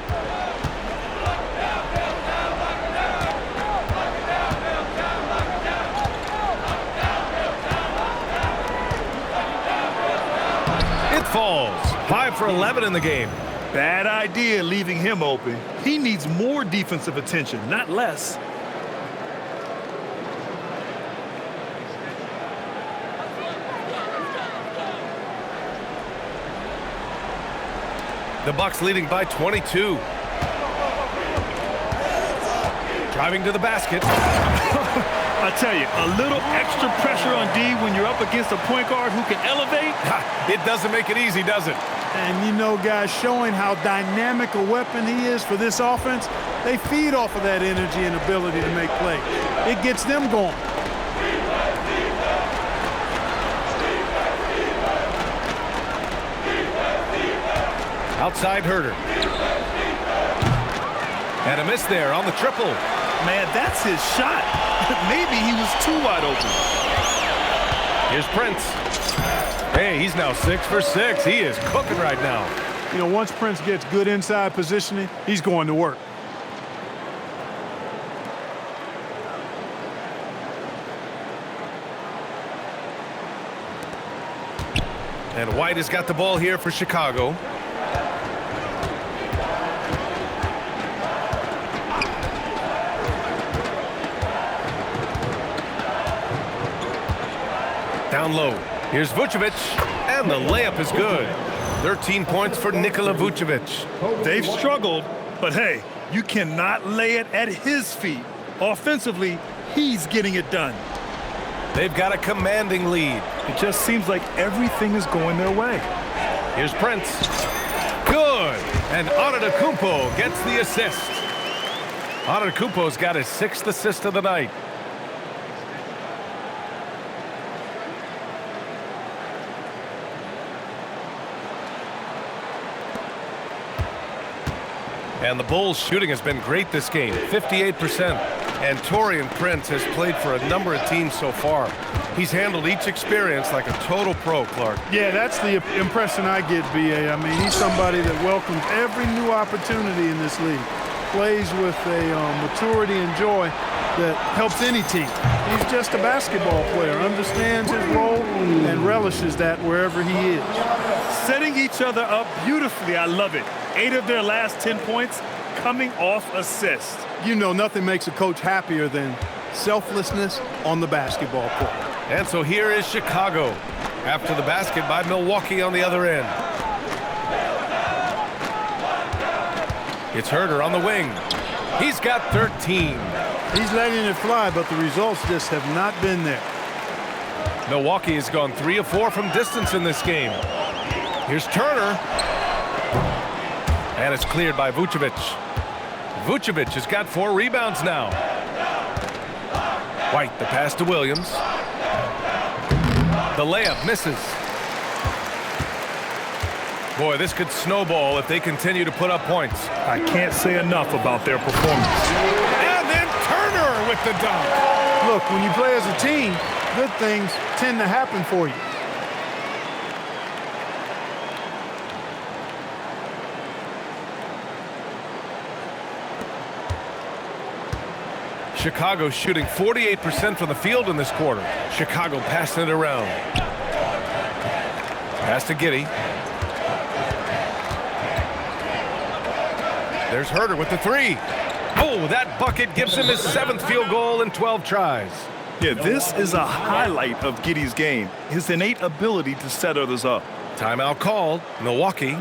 It falls. 5 for 11 in the game. Bad idea leaving him open. He needs more defensive attention, not less. The Bucks leading by 22. Driving to the basket. I tell you, a little extra pressure on D when you're up against a point guard who can elevate. It doesn't make it easy, does it? And you know, guys, showing how dynamic a weapon he is for this offense, they feed off of that energy and ability to make plays. It gets them going. Outside Herter. And a miss there on the triple. Man, that's his shot. Maybe he was too wide open. Here's Prince. Hey, he's now 6 for 6. He is cooking right now. You know, once Prince gets good inside positioning, he's going to work. And White has got the ball here for Chicago. Down low. Here's Vucevic, and the layup is good. 13 points for Nikola Vucevic. They've struggled, but hey, you cannot lay it at his feet. Offensively, he's getting it done. They've got a commanding lead. It just seems like everything is going their way. Here's Prince. Good. And Antetokounmpo gets the assist. Antetokounmpo's got his 6th assist of the night. And the Bulls' shooting has been great this game, 58%. And Taurean Prince has played for a number of teams so far. He's handled each experience like a total pro, Clark. Yeah, that's the impression I get, B.A. I mean, he's somebody that welcomes every new opportunity in this league. Plays with a maturity and joy that helps any team. He's just a basketball player, understands his role, and relishes that wherever he is. Setting each other up beautifully. I love it. 8 of their last 10 points coming off assists. You know, nothing makes a coach happier than selflessness on the basketball court. And so here is Chicago after the basket by Milwaukee on the other end. It's Herter on the wing. He's got 13. He's letting it fly, but the results just have not been there. Milwaukee has gone 3 of 4 from distance in this game. Here's Turner. And it's cleared by Vucevic. Vucevic has got 4 rebounds now. White, the pass to Williams. The layup misses. Boy, this could snowball if they continue to put up points. I can't say enough about their performance. And then Turner with the dunk. Look, when you play as a team, good things tend to happen for you. Chicago shooting 48% from the field in this quarter. Chicago passing it around. Pass to Giddey. There's Herter with the 3. Oh, that bucket gives him his 7th field goal in 12 tries. Yeah, this is a highlight of Giddey's game, his innate ability to set others up. Timeout called. Milwaukee.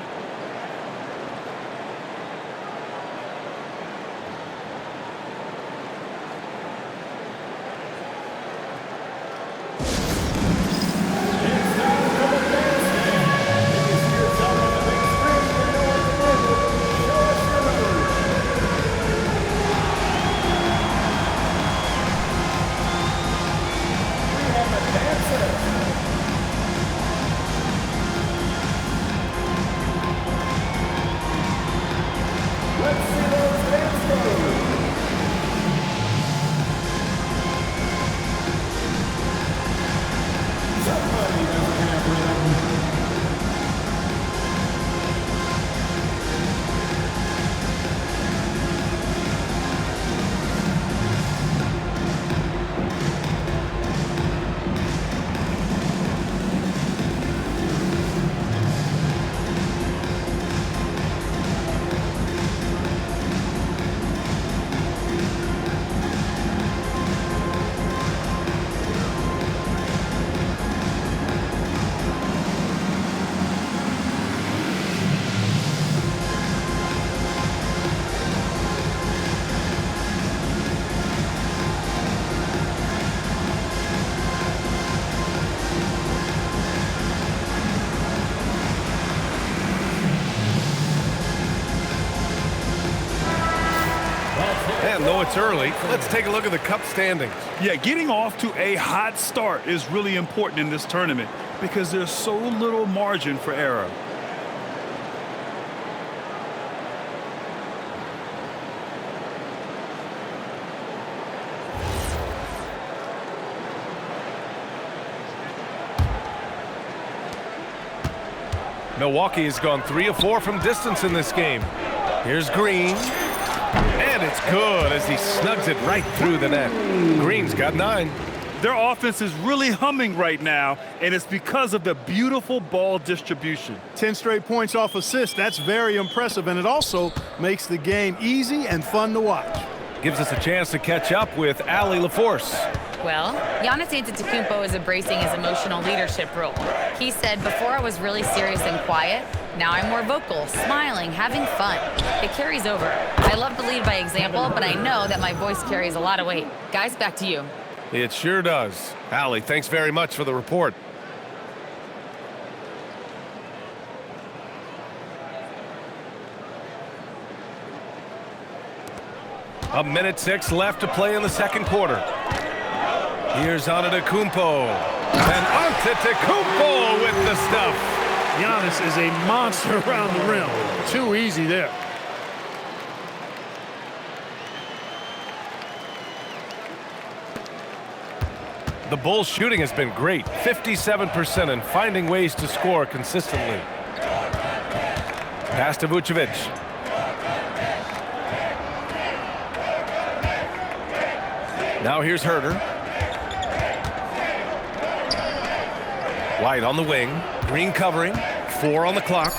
points early. Let's take a look at the Cup standings. Yeah, getting off to a hot start is really important in this tournament because there's so little margin for error. Milwaukee has gone 3 of 4 from distance in this game. Here's Green. And it's good as he snugs it right through the net. Green's got 9. Their offense is really humming right now, and it's because of the beautiful ball distribution. 10 straight points off assists. That's very impressive, and it also makes the game easy and fun to watch. Gives us a chance to catch up with Allie LaForce. Well, Giannis Antetokounmpo is embracing his emotional leadership role. He said, before I was really serious and quiet, now I'm more vocal, smiling, having fun. It carries over. I love to lead by example, but I know that my voice carries a lot of weight. Guys, back to you. It sure does. Allie, thanks very much for the report. A minute 6 left to play in the second quarter. Here's Antetokounmpo. And Antetokounmpo with the stuff. Giannis is a monster around the rim. Too easy there. The Bulls' shooting has been great, 57%, and finding ways to score consistently. Pass to Vucevic. Now here's Herter. White on the wing. Green covering. 4 on the clock.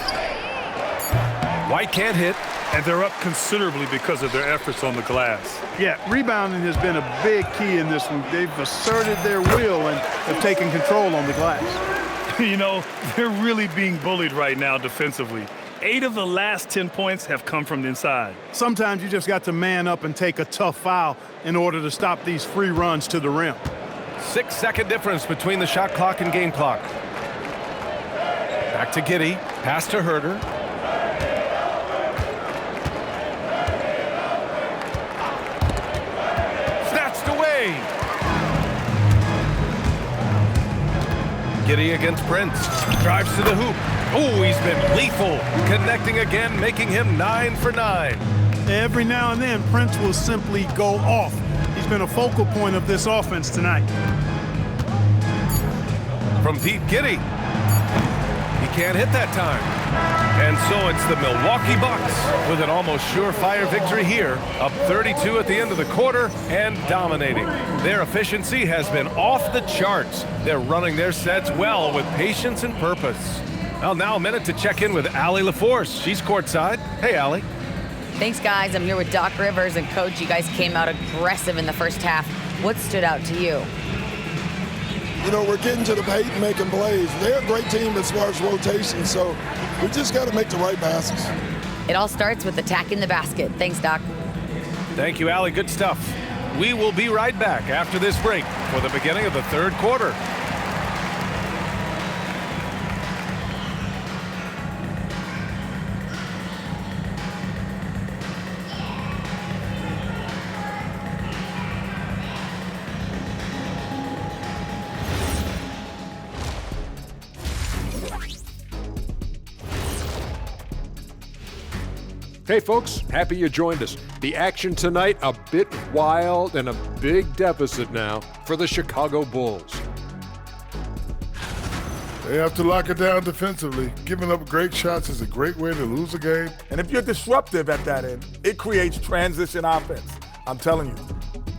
White can't hit. And they're up considerably because of their efforts on the glass. Yeah, rebounding has been a big key in this one. They've asserted their will and have taken control on the glass. You know, they're really being bullied right now defensively. 8 of the last 10 points have come from the inside. Sometimes you just got to man up and take a tough foul in order to stop these free runs to the rim. 6-second difference between the shot clock and game clock. Back to Giddey. Pass to Herter. Snatched away. Giddey against Prince. Drives to the hoop. Oh, he's been lethal. Connecting again, making him 9 for 9. Every now and then, Prince will simply go off. He's been a focal point of this offense tonight. From deep, Giddey. He can't hit that time. And so it's the Milwaukee Bucks with an almost surefire victory here, up 32 at the end of the quarter and dominating. Their efficiency has been off the charts. They're running their sets well with patience and purpose. Well, now a minute to check in with Allie LaForce. She's courtside. Hey, Allie. Thanks, guys. I'm here with Doc Rivers and Coach. You guys came out aggressive in the first half. What stood out to you? You know, we're getting to the paint and making plays. They're a great team as far as rotation, so we just got to make the right passes. It all starts with attacking the basket. Thanks, Doc. Thank you, Allie. Good stuff. We will be right back after this break for the beginning of the third quarter. Hey folks, happy you joined us. The action tonight, a bit wild and a big deficit now for the Chicago Bulls. They have to lock it down defensively. Giving up great shots is a great way to lose a game. And if you're disruptive at that end, it creates transition offense. I'm telling you,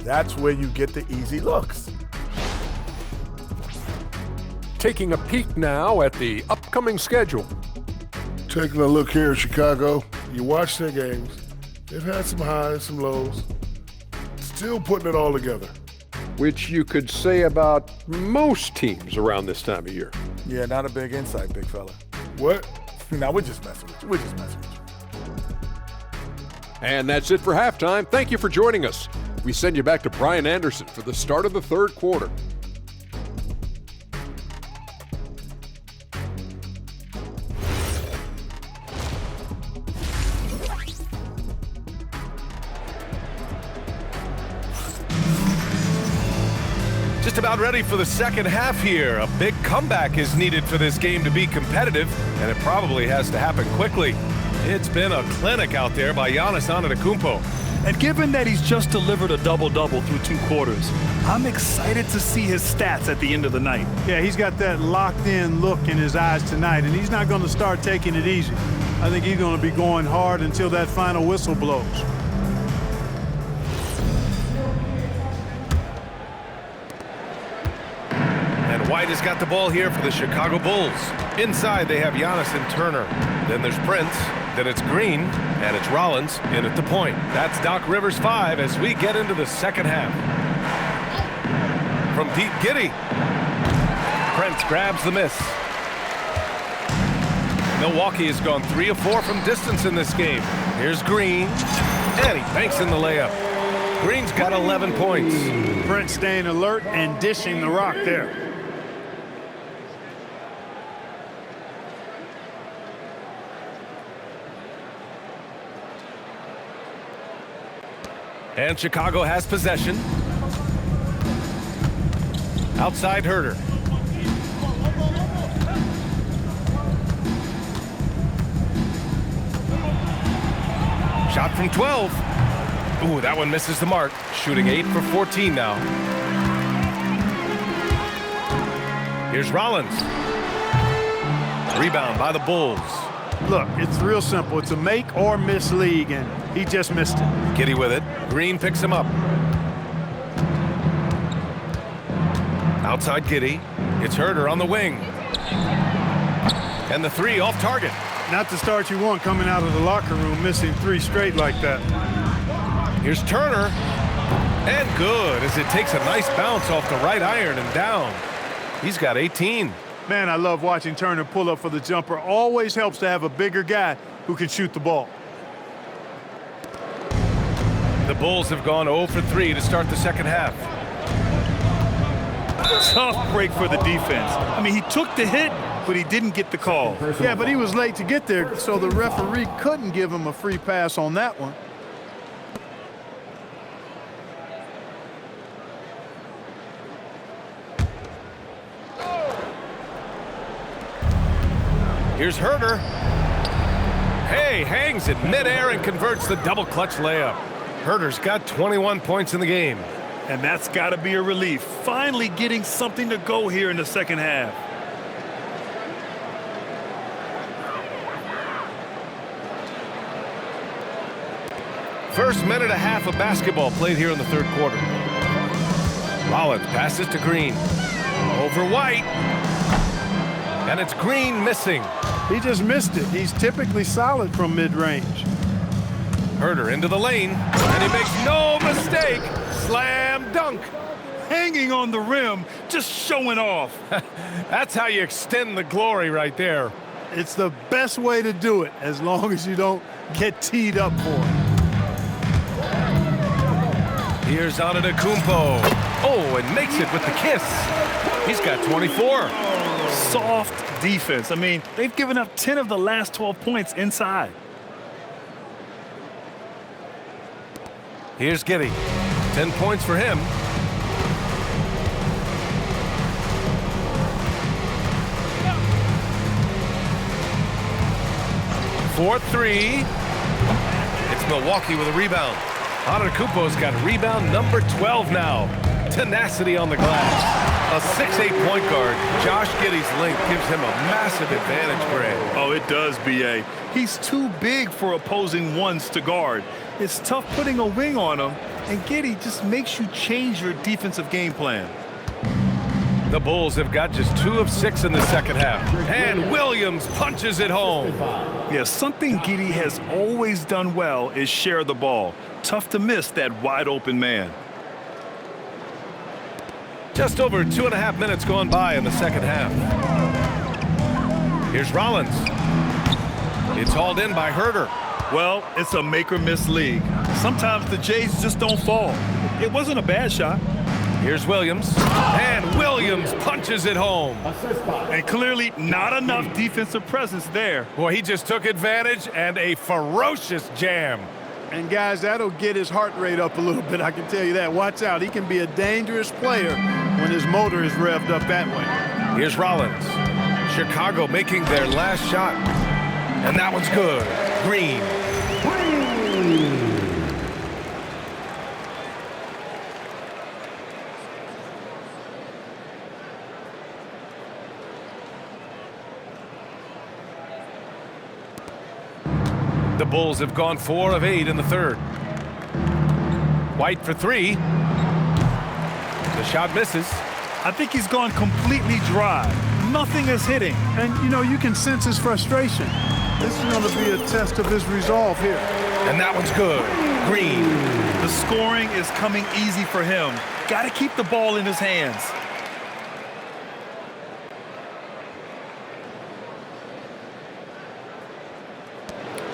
that's where you get the easy looks. Taking a peek now at the upcoming schedule. Taking a look here at Chicago, you watch their games. They've had some highs, some lows. Still putting it all together. Which you could say about most teams around this time of year. Yeah, not a big insight, big fella. What? No, we're just messing with you. We're just messing with you. And that's it for halftime. Thank you for joining us. We send you back to Brian Anderson for the start of the third quarter. Just about ready for the second half here. A big comeback is needed for this game to be competitive, and it probably has to happen quickly. It's been a clinic out there by Giannis Antetokounmpo. And given that he's just delivered a double-double through 2 quarters, I'm excited to see his stats at the end of the night. Yeah, he's got that locked-in look in his eyes tonight, and he's not going to start taking it easy. I think he's going to be going hard until that final whistle blows. And White has got the ball here for the Chicago Bulls. Inside, they have Giannis and Turner. Then there's Prince. Then it's Green, and it's Rollins in at the point. That's Doc Rivers 5 as we get into the second half. From deep, Giddey. Prince grabs the miss. Milwaukee has gone 3 of 4 from distance in this game. Here's Green, and he banks in the layup. Green's got 11 points. Prince staying alert and dishing the rock there. And Chicago has possession. Outside Herter. Shot from 12. Ooh, that one misses the mark. Shooting 8 for 14 now. Here's Rollins. Rebound by the Bulls. Look, it's real simple. It's a make or miss league, and he just missed it. Giddey with it. Green picks him up. Outside Giddey. It's Herter on the wing. And the 3 off target. Not the start you want coming out of the locker room, missing 3 straight like that. Here's Turner. And good as it takes a nice bounce off the right iron and down. He's got 18. Man, I love watching Turner pull up for the jumper. Always helps to have a bigger guy who can shoot the ball. The Bulls have gone 0 for 3 to start the second half. Tough break for the defense. I mean, he took the hit, but he didn't get the call. Yeah, but he was late to get there, so the referee couldn't give him a free pass on that one. Here's Herter. Hey, hangs in midair and converts the double clutch layup. Herter's got 21 points in the game. And that's got to be a relief. Finally getting something to go here in the second half. First minute and a half of basketball played here in the third quarter. Rollins passes to Green. Over White. And it's Green missing. He just missed it. He's typically solid from mid-range. Herter into the lane, and he makes no mistake. Slam dunk. Hanging on the rim, just showing off. That's how you extend the glory right there. It's the best way to do it, as long as you don't get teed up for it. Here's Antetokounmpo. Oh, and makes it with the kiss. He's got 24. Soft defense. I mean, they've given up 10 of the last 12 points inside. Here's Giddey. 10 points for him. For 3. It's Milwaukee with a rebound. Antetokounmpo's got rebound number 12 now. Tenacity on the glass. A 6'8" point guard, Josh Giddey's length gives him a massive advantage, Grant. Oh, it does, B.A. He's too big for opposing ones to guard. It's tough putting a wing on him, and Giddey just makes you change your defensive game plan. The Bulls have got just 2 of 6 in the second half, and Williams punches it home. Yeah, something Giddey has always done well is share the ball. Tough to miss that wide-open man. Just over 2.5 minutes gone by in the second half. Here's Rollins. It's hauled in by Herter. Well, it's a make-or-miss league. Sometimes the Jays just don't fall. It wasn't a bad shot. Here's Williams. And Williams punches it home. And clearly not enough defensive presence there. Boy, he just took advantage and a ferocious jam. And guys, that'll get his heart rate up a little bit, I can tell you that. Watch out, he can be a dangerous player when his motor is revved up that way. Here's Rollins. Chicago making their last shot. And that one's good. Green. The Bulls have gone 4 of 8 in the third. White for 3. The shot misses. I think he's gone completely dry. Nothing is hitting. And, you know, you can sense his frustration. This is going to be a test of his resolve here. And that one's good. Green. The scoring is coming easy for him. Got to keep the ball in his hands.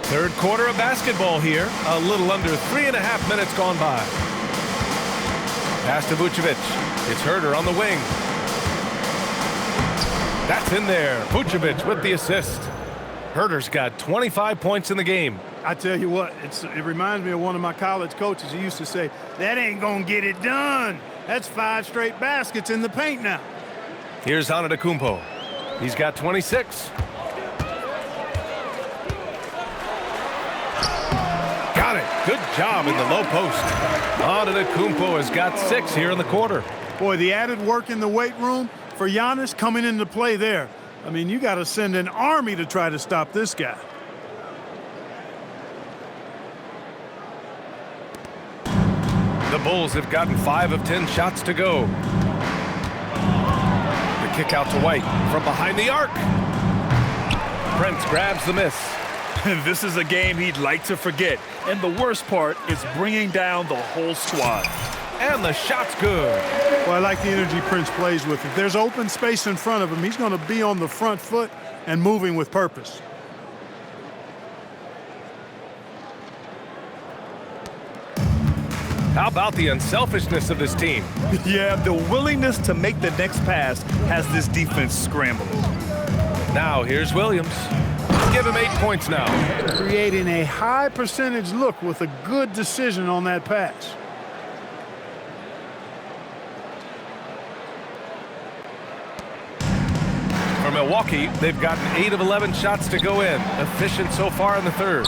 Third quarter of basketball here. A little under 3.5 minutes gone by. Pass to Vucevic. It's Herter on the wing. That's in there. Vucevic with the assist. Herter's got 25 points in the game. I tell you what, it reminds me of one of my college coaches. He used to say, that ain't gonna get it done. That's 5 straight baskets in the paint now. Here's Antetokounmpo. He's got 26. Got it. Good job in the low post. Antetokounmpo has got 6 here in the quarter. Boy, the added work in the weight room for Giannis coming into play there. I mean, you got to send an army to try to stop this guy. The Bulls have gotten 5 of 10 shots to go. The kick out to White from behind the arc. Prince grabs the miss. This is a game he'd like to forget. And the worst part is bringing down the whole squad. And the shot's good. Well, I like the energy Prince plays with. If there's open space in front of him, he's going to be on the front foot and moving with purpose. How about the unselfishness of this team? Yeah, the willingness to make the next pass has this defense scrambling. Now here's Williams. Give him 8 points now. Creating a high percentage look with a good decision on that pass. For Milwaukee, they've gotten 8 of 11 shots to go in. Efficient so far in the third.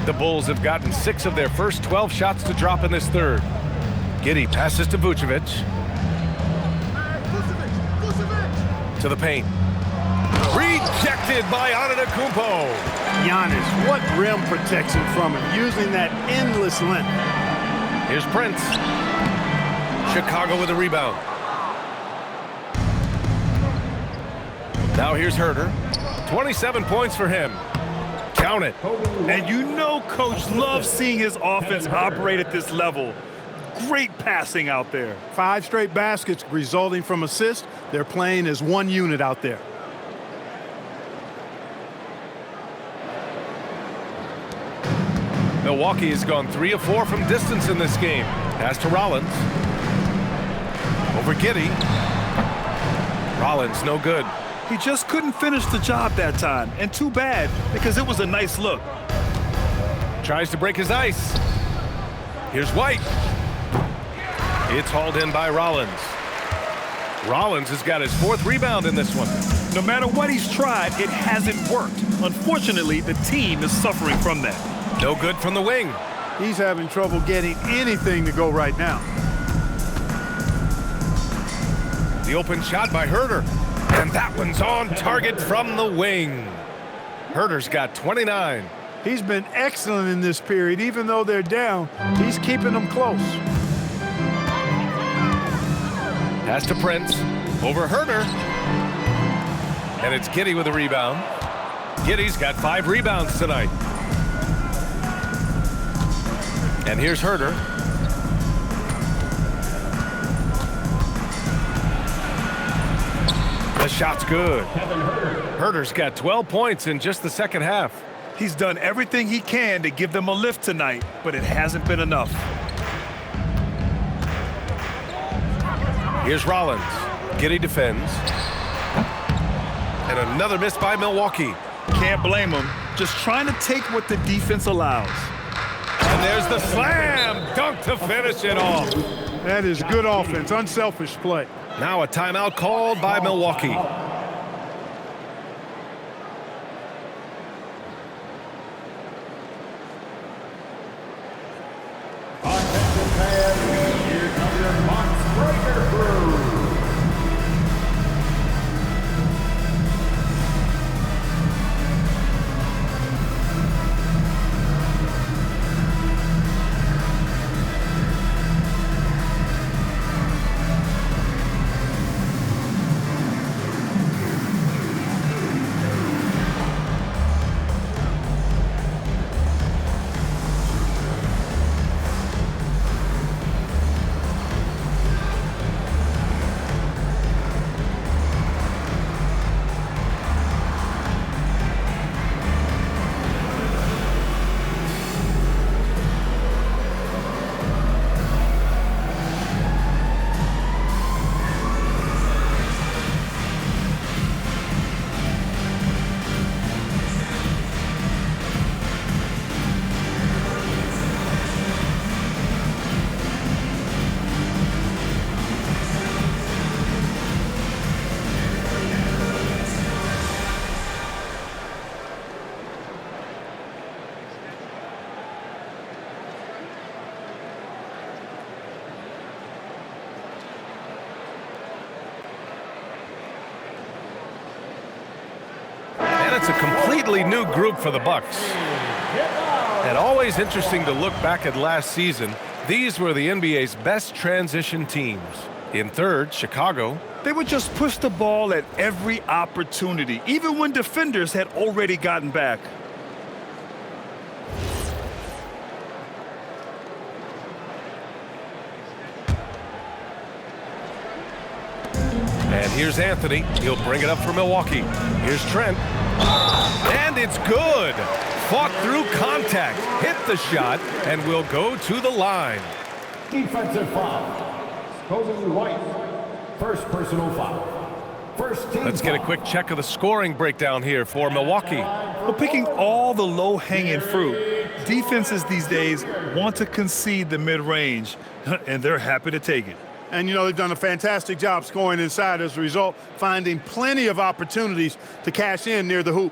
The Bulls have gotten 6 of their first 12 shots to drop in this third. Giddey passes to Vucevic. To the paint. Rejected by Antetokounmpo. Giannis, what rim protection from him, using that endless length. Here's Prince. Chicago with a rebound. Now here's Herter. 27 points for him. Count it. And you know Coach loves seeing his offense operate at this level. Great passing out there. 5 straight baskets resulting from assists. They're playing as one unit out there. Milwaukee has gone 3 of 4 from distance in this game. Pass to Rollins. Over Giddey. Rollins no good. He just couldn't finish the job that time, and too bad, because it was a nice look. Tries to break his ice. Here's White. It's hauled in by Rollins. Rollins has got his 4th rebound in this one. No matter what he's tried, it hasn't worked. Unfortunately, the team is suffering from that. No good from the wing. He's having trouble getting anything to go right now. The open shot by Herter. And that one's on target from the wing. Herter's got 29. He's been excellent in this period. Even though they're down, he's keeping them close. Pass to Prince. Over Herter. And it's Giddey with a rebound. Giddey's got 5 rebounds tonight. And here's Herter. The shot's good. Herter's got 12 points in just the second half. He's done everything he can to give them a lift tonight, but it hasn't been enough. Here's Rollins. Giddey defends. And another miss by Milwaukee. Can't blame him. just trying to take what the defense allows. And there's the slam dunk to finish it off. That is good offense, unselfish play. Now a timeout called by Milwaukee. Here comes your box breaker crew. It's a completely new group for the Bucks. And always interesting to look back at last season. These were the NBA's best transition teams. In third, Chicago. They would just push the ball at every opportunity, even when defenders had already gotten back. And here's Anthony. He'll bring it up for Milwaukee. Here's Trent. And it's good. Fought through contact, hit the shot, and will go to the line. Defensive foul. Kobe White. First personal foul. First team Let's get a quick check of the scoring breakdown here for Milwaukee. Well, picking all the low-hanging fruit, defenses these days want to concede the mid-range, and they're happy to take it. And, you know, they've done a fantastic job scoring inside as a result, finding plenty of opportunities to cash in near the hoop.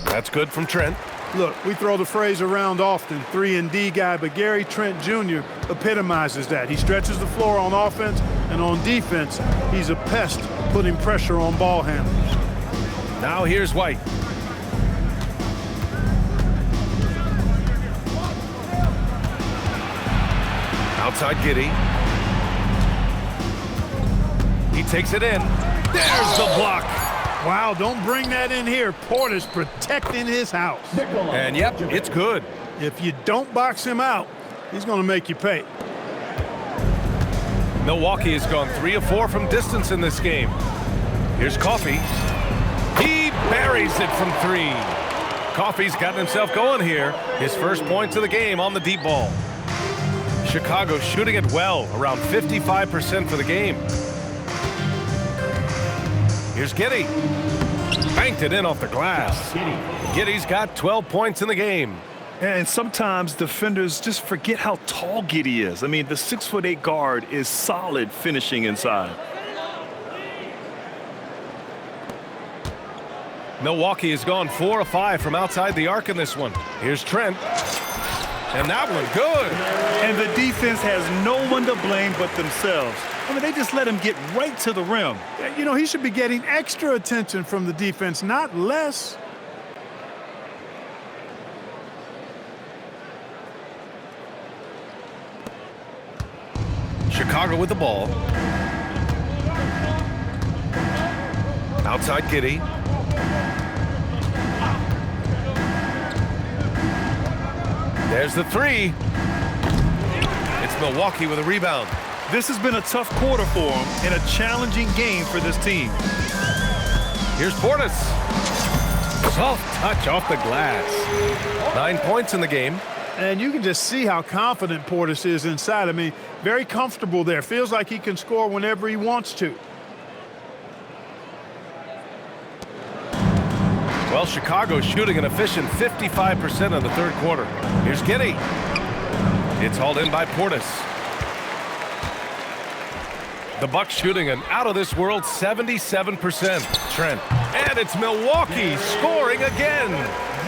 That's good from Trent. Look, we throw the phrase around often, 3-and-D guy, but Gary Trent Jr. epitomizes that. He stretches the floor on offense, and on defense, he's a pest putting pressure on ball handlers. Now here's White. Outside Giddey. He takes it in. There's the block. Wow, don't bring that in here. Porter's protecting his house. And yep, it's good. If you don't box him out, he's going to make you pay. Milwaukee has gone 3 of 4 from distance in this game. Here's Coffey. He buries it from 3. Coffey's gotten himself going here. His first points of the game on the deep ball. Chicago shooting it well, around 55% for the game. Here's Giddey. Banked it in off the glass. Giddey's got 12 points in the game. And sometimes defenders just forget how tall Giddey is. I mean, the 6'8" guard is solid finishing inside. Milwaukee has gone 4 of 5 from outside the arc in this one. Here's Trent. And that one good. And the defense has no one to blame but themselves. I mean, they just let him get right to the rim. You know, he should be getting extra attention from the defense, not less. Chicago with the ball. Outside Giddey. There's the 3. It's Milwaukee with a rebound. This has been a tough quarter for him and a challenging game for this team. Here's Portis. Soft touch off the glass. 9 points in the game. And you can just see how confident Portis is inside. I mean, very comfortable there. Feels like he can score whenever he wants to. Well, Chicago's shooting an efficient 55% in the third quarter. Here's Giddey. It's hauled in by Portis. The Bucks shooting an out-of-this-world 77%. Trent. And it's Milwaukee scoring again.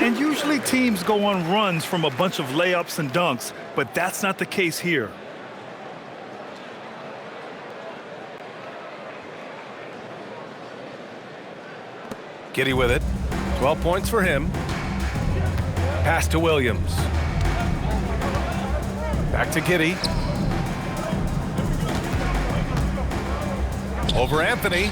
And usually teams go on runs from a bunch of layups and dunks, but that's not the case here. Giddey with it. 12 points for him. Pass to Williams. Back to Giddey. Over Anthony.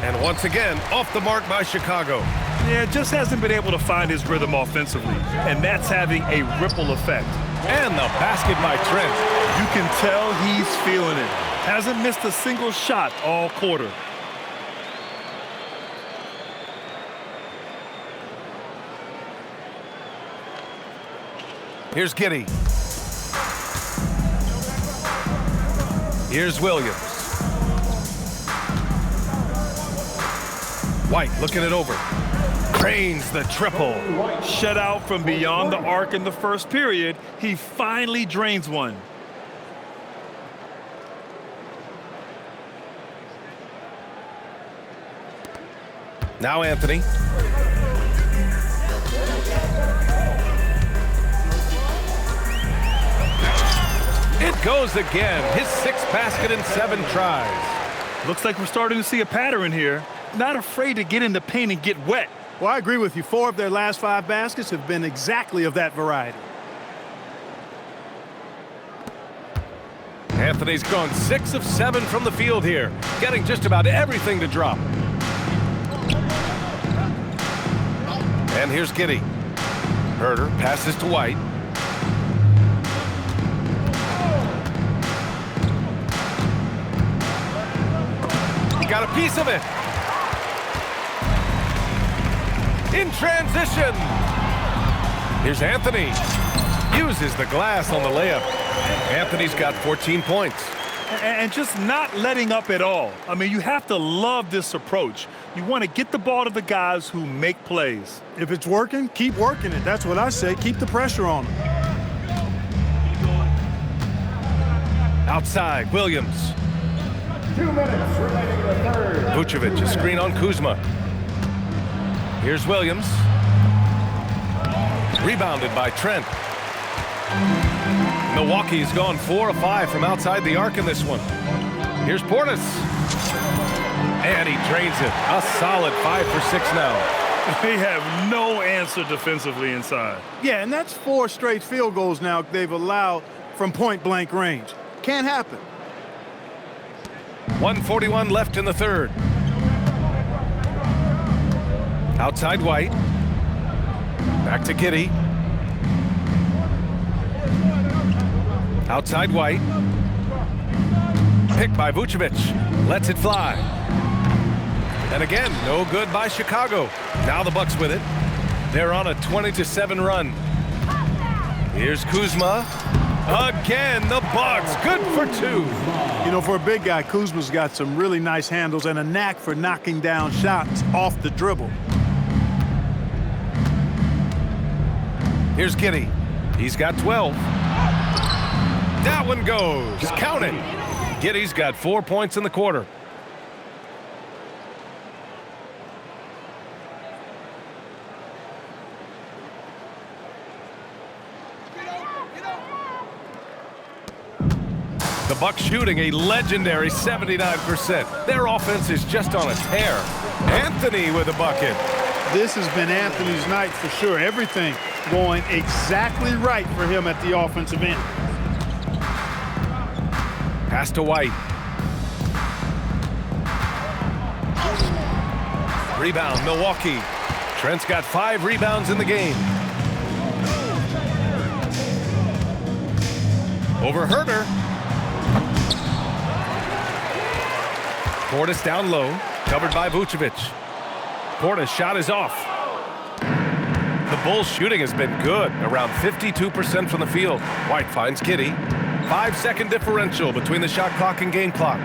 And once again, off the mark by Chicago. Yeah, just hasn't been able to find his rhythm offensively, and that's having a ripple effect. And the basket by Trent. You can tell he's feeling it. Hasn't missed a single shot all quarter. Here's Giddey. Here's Williams. White looking it over. Drains the triple. Shut out from beyond the arc in the first period. He finally drains one. Now Anthony. It goes again. His 6th basket in 7 tries. Looks like we're starting to see a pattern here. Not afraid to get in the paint and get wet. Well, I agree with you. 4 of their last 5 baskets have been exactly of that variety. Anthony's gone 6 of 7 from the field here, getting just about everything to drop. And here's Giddey. Herter passes to White. He got a piece of it. In transition. Here's Anthony. Uses the glass on the layup. Anthony's got 14 points. And just not letting up at all. I mean, you have to love this approach. You want to get the ball to the guys who make plays. If it's working, keep working it. That's what I say. Keep the pressure on them. Outside, Williams. 2 minutes remaining in the third. Vucevic, a screen on Kuzma. Here's Williams. Rebounded by Trent. Milwaukee's gone 4 of 5 from outside the arc in this one. Here's Portis. And he drains it. A solid 5 for 6 now. They have no answer defensively inside. Yeah, and that's 4 straight field goals now they've allowed from point-blank range. Can't happen. 1:41 left in the third. Outside White. Back to Giddey. Outside White. Picked by Vucevic. Lets it fly. And again, no good by Chicago. Now the Bucks with it. They're on a 20-7 run. Here's Kuzma. Again, the Bucks. Good for 2. You know, for a big guy, Kuzma's got some really nice handles and a knack for knocking down shots off the dribble. Here's Giddey. He's got 12. That one goes. Count it. Giddey's got 4 points in the quarter. The Bucks shooting a legendary 79%. Their offense is just on a tear. Anthony with a bucket. This has been Anthony's night for sure. Everything going exactly right for him at the offensive end. Pass to White. Rebound, Milwaukee. Trent's got 5 rebounds in the game. Over Herter. Portis down low. Covered by Vucevic. Portis' shot is off. The Bulls' shooting has been good, around 52% from the field. White finds Giddey. 5-second differential between the shot clock and game clock.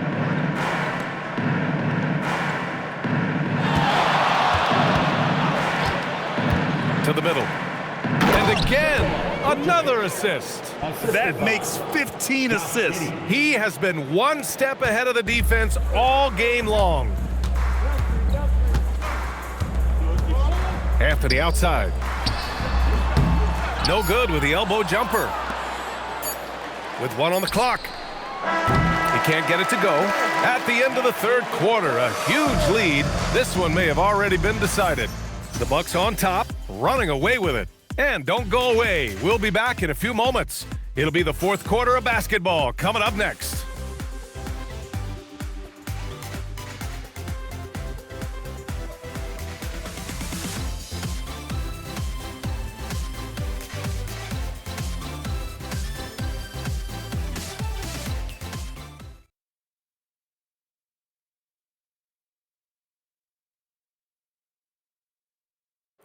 To the middle. And again, another assist. That makes 15 assists. He has been one step ahead of the defense all game long. Anthony outside. No good with the elbow jumper. With one on the clock. He can't get it to go. At the end of the third quarter, a huge lead. This one may have already been decided. The Bucks on top, running away with it. And don't go away. We'll be back in a few moments. It'll be the fourth quarter of basketball coming up next.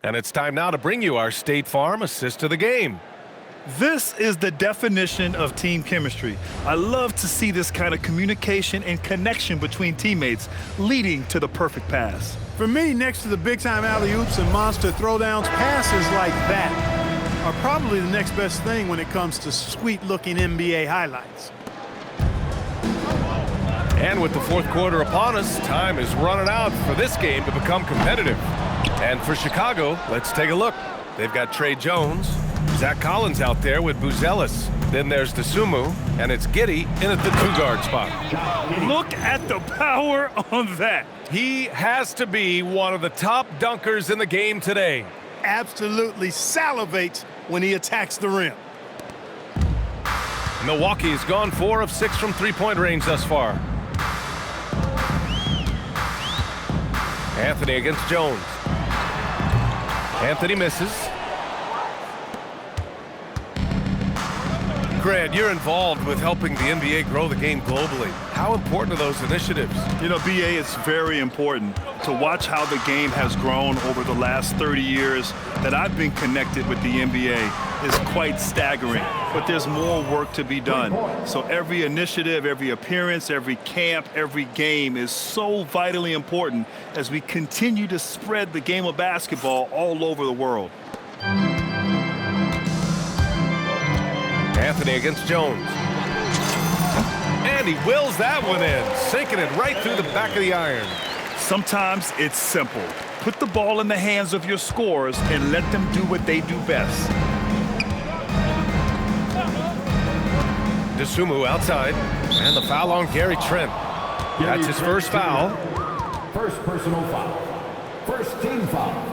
And it's time now to bring you our State Farm assist of the game. This is the definition of team chemistry. I love to see this kind of communication and connection between teammates leading to the perfect pass. For me, next to the big-time alley-oops and monster throwdowns, passes like that are probably the next best thing when it comes to sweet-looking NBA highlights. And with the fourth quarter upon us, time is running out for this game to become competitive. And for Chicago, let's take a look. They've got Trey Jones, Zach Collins out there with Buzelis. Then there's Dosunmu, and it's Giddey in at the two-guard spot. Look at the power on that. He has to be one of the top dunkers in the game today. Absolutely salivates when he attacks the rim. Milwaukee has gone 4 of 6 from three-point range thus far. Anthony against Jones. Anthony misses. Grant, you're involved with helping the NBA grow the game globally. How important are those initiatives? You know, BA, it's very important to watch how the game has grown over the last 30 years that I've been connected with the NBA is quite staggering, but there's more work to be done. So every initiative, every appearance, every camp, every game is so vitally important as we continue to spread the game of basketball all over the world. Anthony against Jones. And he wills that one in, sinking it right through the back of the iron. Sometimes it's simple. Put the ball in the hands of your scorers and let them do what they do best. Dosunmu outside, and the foul on Gary Trent. That's his first foul. First personal foul. First team foul.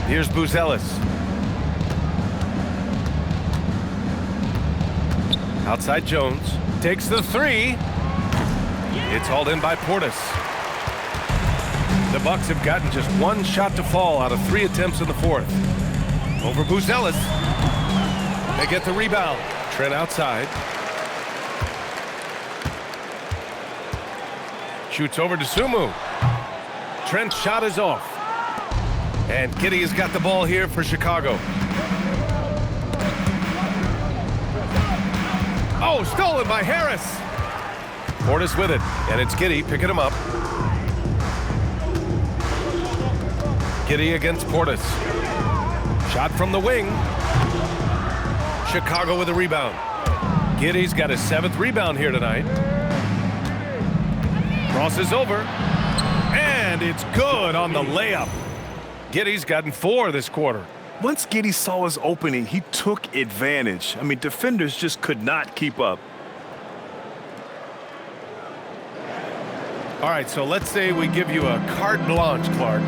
Here's Buzelis. Outside Jones. Takes the three. It's hauled in by Portis. The Bucks have gotten just one shot to fall out of 3 attempts in the fourth. Over Buzelis. They get the rebound. Trent outside. Shoots over to Sumu. Trent's shot is off. And Giddey has got the ball here for Chicago. Oh, stolen by Harris. Portis with it, and it's Giddey picking him up. Giddey against Portis. Shot from the wing. Chicago with a rebound. Giddey's got his 7th rebound here tonight. Crosses over, and it's good on the layup. Giddey's gotten 4 this quarter. Once Giddey saw his opening, he took advantage. I mean, defenders just could not keep up. All right, so let's say we give you a carte blanche, Clark.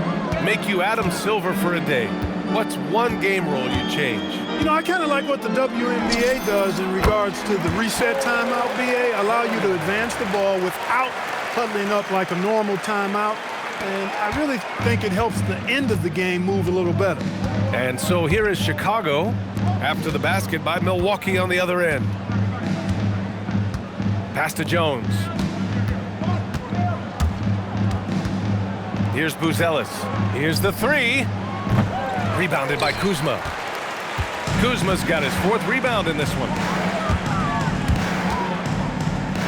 Make you Adam Silver for a day. What's one game rule you change? You know, I kind of like what the WNBA does in regards to the reset timeout, BA. Allow you to advance the ball without huddling up like a normal timeout. And I really think it helps the end of the game move a little better. And so here is Chicago after the basket by Milwaukee on the other end. Pass to Jones. Here's Buzelis. Here's the three. Rebounded by Kuzma. Kuzma's got his 4th rebound in this one.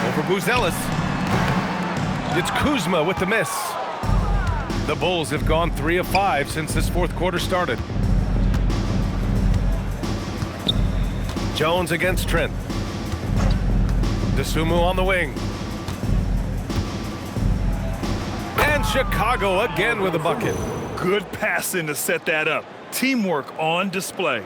Over Buzelis. It's Kuzma with the miss. The Bulls have gone 3 of 5 since this 4th quarter started. Jones against Trent. DeSumo on the wing. And Chicago again with a bucket. Good passing to set that up. Teamwork on display.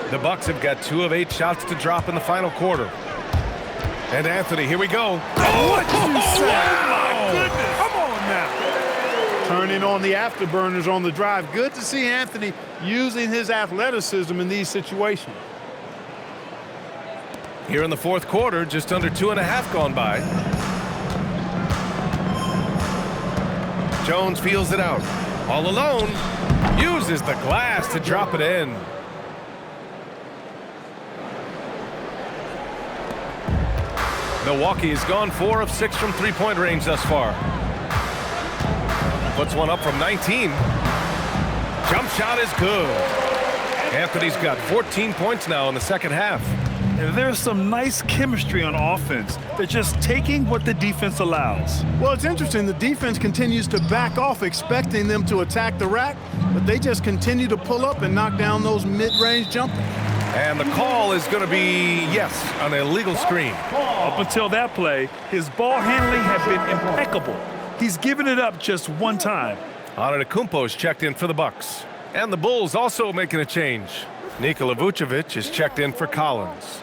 The Bucks have got 2 of 8 shots to drop in the final quarter. And Anthony, here we go. Oh, what you say? My goodness. Come on now. Turning on the afterburners on the drive. Good to see Anthony using his athleticism in these situations. Here in the 4th quarter, just under 2.5 gone by. Jones feels it out. All alone. Uses the glass to drop it in. Milwaukee has gone 4 of 6 from three-point range thus far. Puts one up from 19. Jump shot is good. Anthony's got 14 points now in the second half. And there's some nice chemistry on offense. They're just taking what the defense allows. Well, it's interesting. The defense continues to back off, expecting them to attack the rack, but they just continue to pull up and knock down those mid-range jumpers. And the call is going to be, yes, an illegal screen. Up until that play, his ball handling had been impeccable. He's given it up just one time. Antetokounmpo's checked in for the Bucks. And the Bulls also making a change. Nikola Vucevic is checked in for Collins.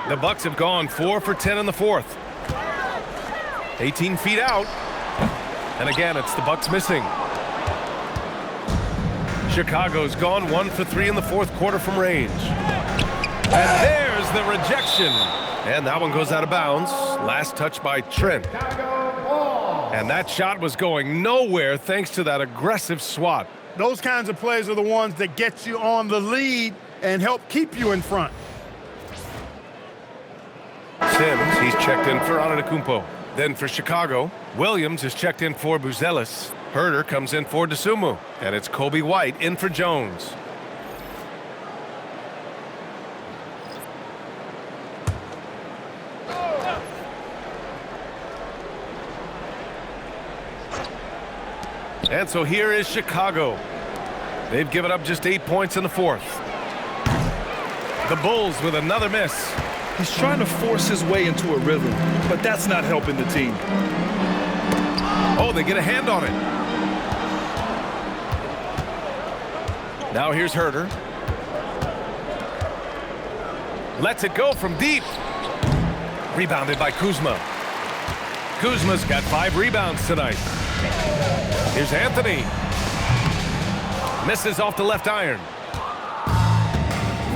The Bucks have gone 4 for 10 in the 4th. 18 feet out. And again, it's the Bucks missing. Chicago's gone 1 for 3 in the 4th quarter from range. And there's the rejection. And that one goes out of bounds. Last touch by Trent. And that shot was going nowhere thanks to that aggressive swat. Those kinds of plays are the ones that get you on the lead and help keep you in front. Sims, he's checked in for Antetokounmpo. Then for Chicago, Williams is checked in for Buzelis. Herter comes in for DeSumo. And it's Kobe White in for Jones. And so here is Chicago. They've given up just 8 points in the 4th. The Bulls with another miss. He's trying to force his way into a rhythm, but that's not helping the team. Oh, they get a hand on it. Now here's Herter. Lets it go from deep. Rebounded by Kuzma. Kuzma's got 5 rebounds tonight. Here's Anthony. Misses off the left iron.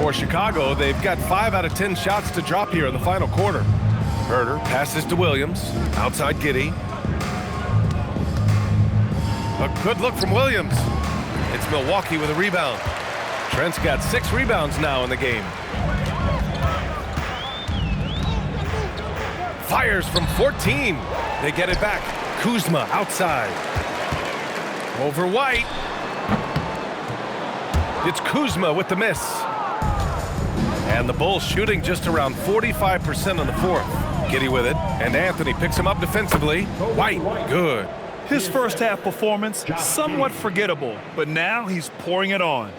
For Chicago, they've got 5 out of 10 shots to drop here in the final quarter. Herter passes to Williams. Outside Giddey. A good look from Williams. It's Milwaukee with a rebound. Trent's got 6 rebounds now in the game. Fires from 14. They get it back. Kuzma outside. Over White. It's Kuzma with the miss. And the Bulls shooting just around 45% in the 4th. Giddey with it, and Anthony picks him up defensively. White, good. His first half performance, somewhat forgettable, but now he's pouring it on.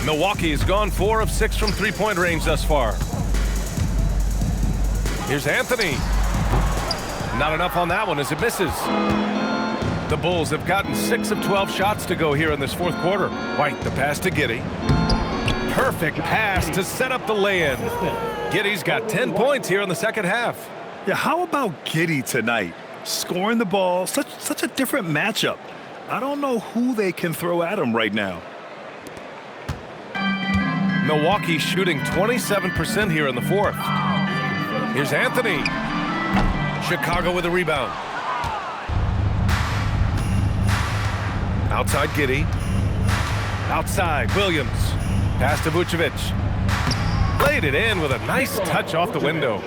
Milwaukee has gone 4 of 6 from three-point range thus far. Here's Anthony. Not enough on that one as it misses. The Bulls have gotten 6 of 12 shots to go here in this 4th quarter. White, the pass to Giddey. Perfect pass to set up the lay-in. Giddey's got 10 points here in the second half. Yeah, how about Giddey tonight? Scoring the ball, such a different matchup. I don't know who they can throw at him right now. Milwaukee shooting 27% here in the fourth. Here's Anthony. Chicago with a rebound. Outside Giddey. Outside Williams. Pass to Vucevic. Laid it in with a nice touch off the window.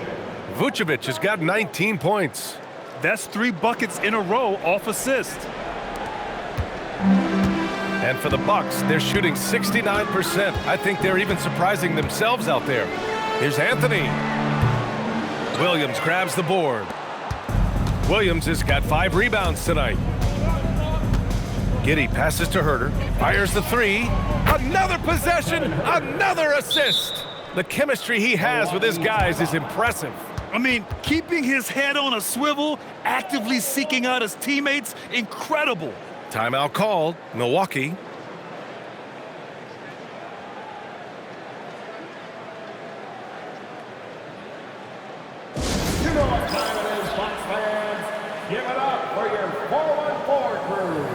Vucevic has got 19 points. That's 3 buckets in a row off assist. And for the Bucks, they're shooting 69%. I think they're even surprising themselves out there. Here's Anthony. Williams grabs the board. Williams has got 5 rebounds tonight. Giddey passes to Herter. Fires the 3. Another possession. Another assist. The chemistry he has with his guys is impressive. I mean, keeping his head on a swivel, actively seeking out his teammates, incredible. Timeout called. Milwaukee. You know what time it is, Bucks fans. Give it up for your 4-1-4 crew.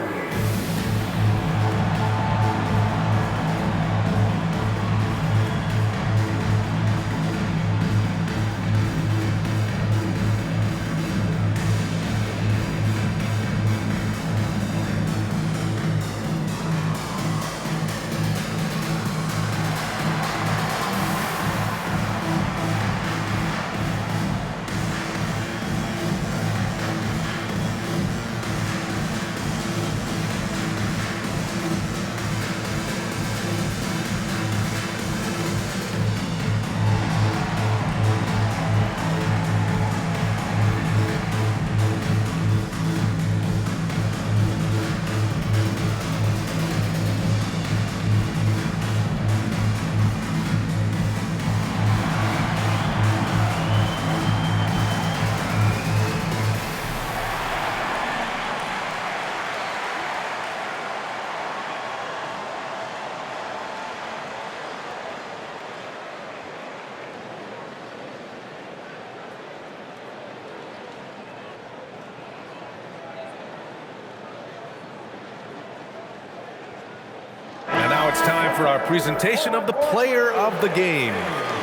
It's time for our presentation of the player of the game,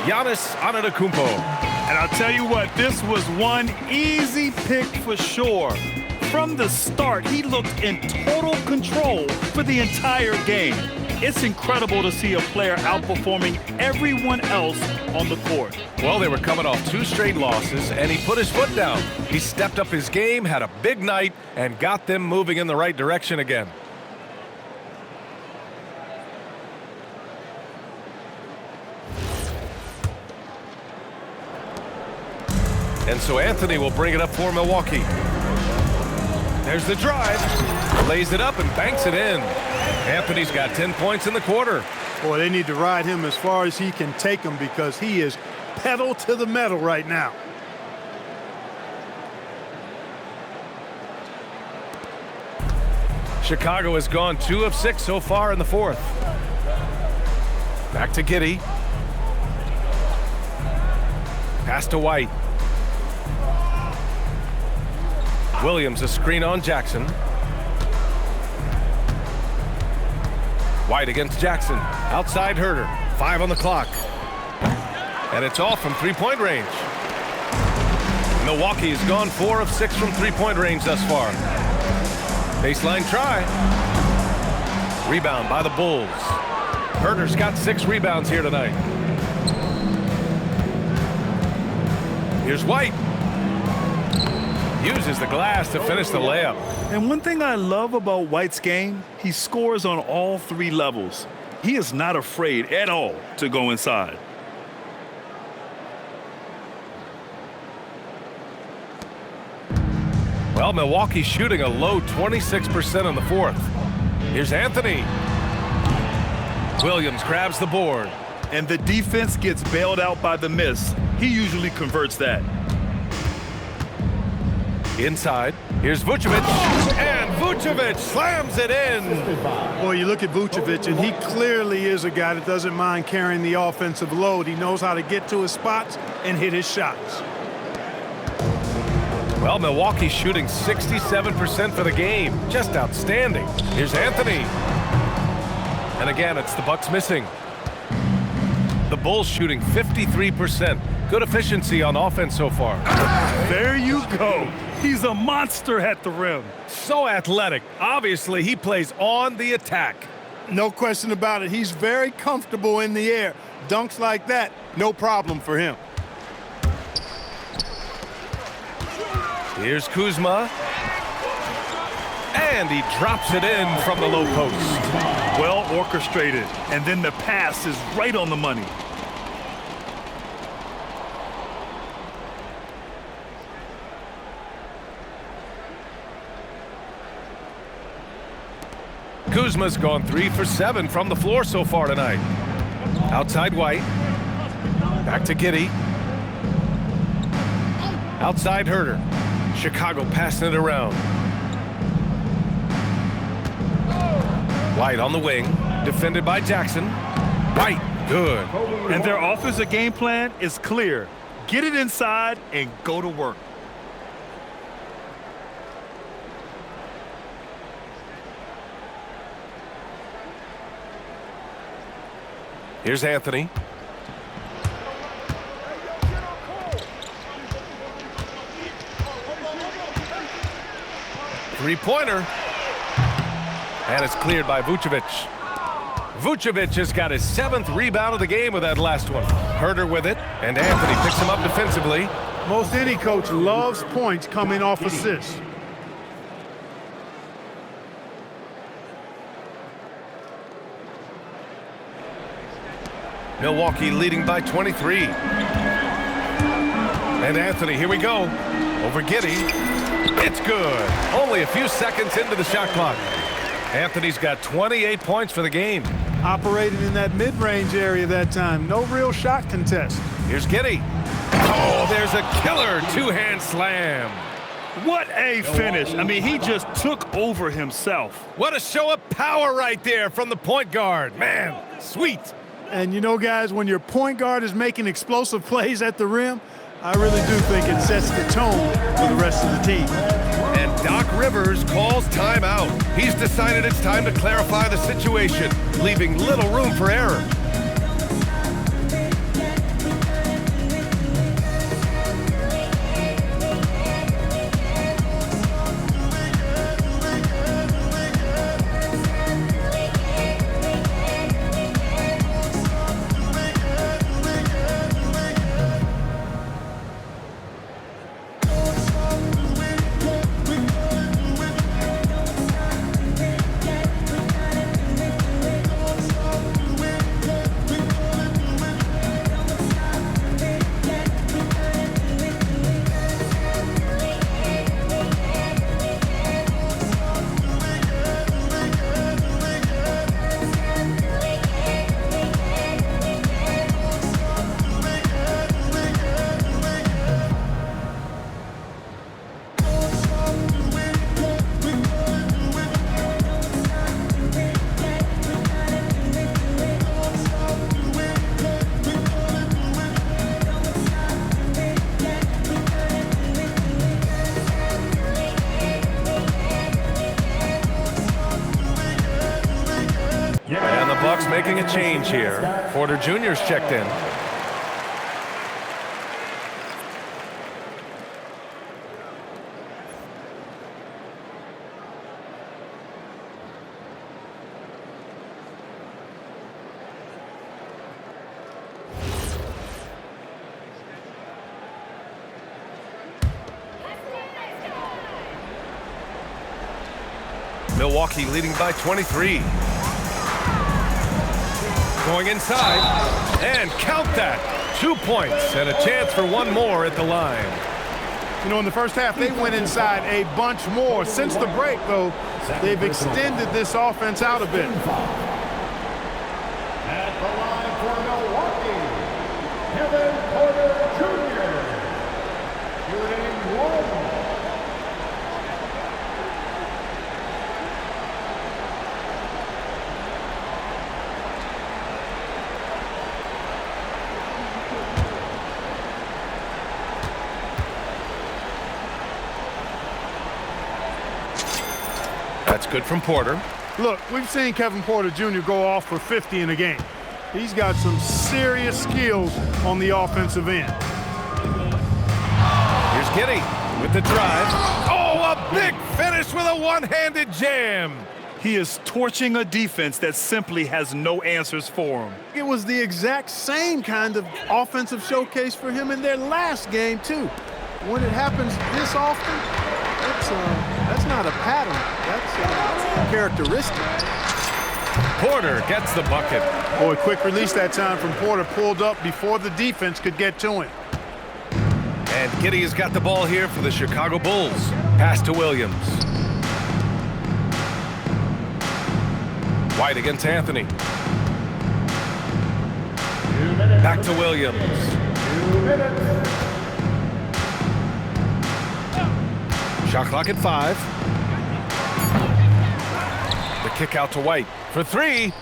Giannis Antetokounmpo. And I'll tell you what, this was one easy pick for sure. From the start, he looked in total control for the entire game. It's incredible to see a player outperforming everyone else on the court. Well, they were coming off 2 straight losses, and he put his foot down. He stepped up his game, had a big night, and got them moving in the right direction again. And so Anthony will bring it up for Milwaukee. There's the drive. Lays it up and banks it in. Anthony's got 10 points in the quarter. Boy, they need to ride him as far as he can take him because he is pedal to the metal right now. Chicago has gone 2 of 6 so far in the fourth. Back to Giddey. Pass to White. Williams a screen on Jackson. White against Jackson. Outside Herter. 5 on the clock. And it's all from 3-point range. Milwaukee has gone 4 of 6 from 3-point range thus far. Baseline try. Rebound by the Bulls. Herter's got 6 rebounds here tonight. Here's White. Uses the glass to finish the layup. And one thing I love about White's game, he scores on all 3 levels. He is not afraid at all to go inside. Well, Milwaukee shooting a low 26% in the fourth. Here's Anthony. Williams grabs the board. And the defense gets bailed out by the miss. He usually converts that. Inside, here's Vucevic, and Vucevic slams it in. Boy, you look at Vucevic, and he clearly is a guy that doesn't mind carrying the offensive load. He knows how to get to his spots and hit his shots. Well, Milwaukee's shooting 67% for the game. Just outstanding. Here's Anthony. And again, it's the Bucks missing. The Bulls shooting 53%. Good efficiency on offense so far. There you go. He's a monster at the rim. So athletic. Obviously, he plays on the attack. No question about it. He's very comfortable in the air. Dunks like that, no problem for him. Here's Kuzma. And he drops it in from the low post. Well orchestrated. And then the pass is right on the money. Kuzma's gone 3 for 7 from the floor so far tonight. Outside White. Back to Giddey. Outside Herter. Chicago passing it around. White on the wing. Defended by Jackson. White. Good. And their offensive game plan is clear. Get it inside and go to work. Here's Anthony. Three-pointer. And it's cleared by Vucevic. Vucevic has got his 7th rebound of the game with that last one. Herter with it, and Anthony picks him up defensively. Most any coach loves points coming off assists. Milwaukee leading by 23. And Anthony, here we go. Over Giddey. It's good. Only a few seconds into the shot clock. Anthony's got 28 points for the game. Operating in that mid-range area that time. No real shot contest. Here's Giddey. Oh, there's a killer two-hand slam. What a finish. I mean, he just took over himself. What a show of power right there from the point guard. Man, sweet. And you know, guys, when your point guard is making explosive plays at the rim, I really do think it sets the tone for the rest of the team. And Doc Rivers calls timeout. He's decided it's time to clarify the situation, leaving little room for error. Bucks making a change here. Porter Jr.'s checked in. Milwaukee leading by 23. Going inside, and count that. 2 points and a chance for one more at the line. You know, in the first half, they went inside a bunch more. Since the break, though, they've extended this offense out a bit. At the line for Milwaukee, Kevin Porter Jr. Shooting 1. That's good from Porter. Look, we've seen Kevin Porter Jr. go off for 50 in a game. He's got some serious skills on the offensive end. Here's Giddey with the drive. Oh, a big finish with a one-handed jam. He is torching a defense that simply has no answers for him. It was the exact same kind of offensive showcase for him in their last game, too. When it happens this often, that's not a pattern. That's characteristic. Porter gets the bucket. Boy, quick release that time from Porter. Pulled up before the defense could get to him. And Giddey has got the ball here for the Chicago Bulls. Pass to Williams. White against Anthony. Back to Williams. 2 minutes. Shot clock at 5. The kick out to White for 3.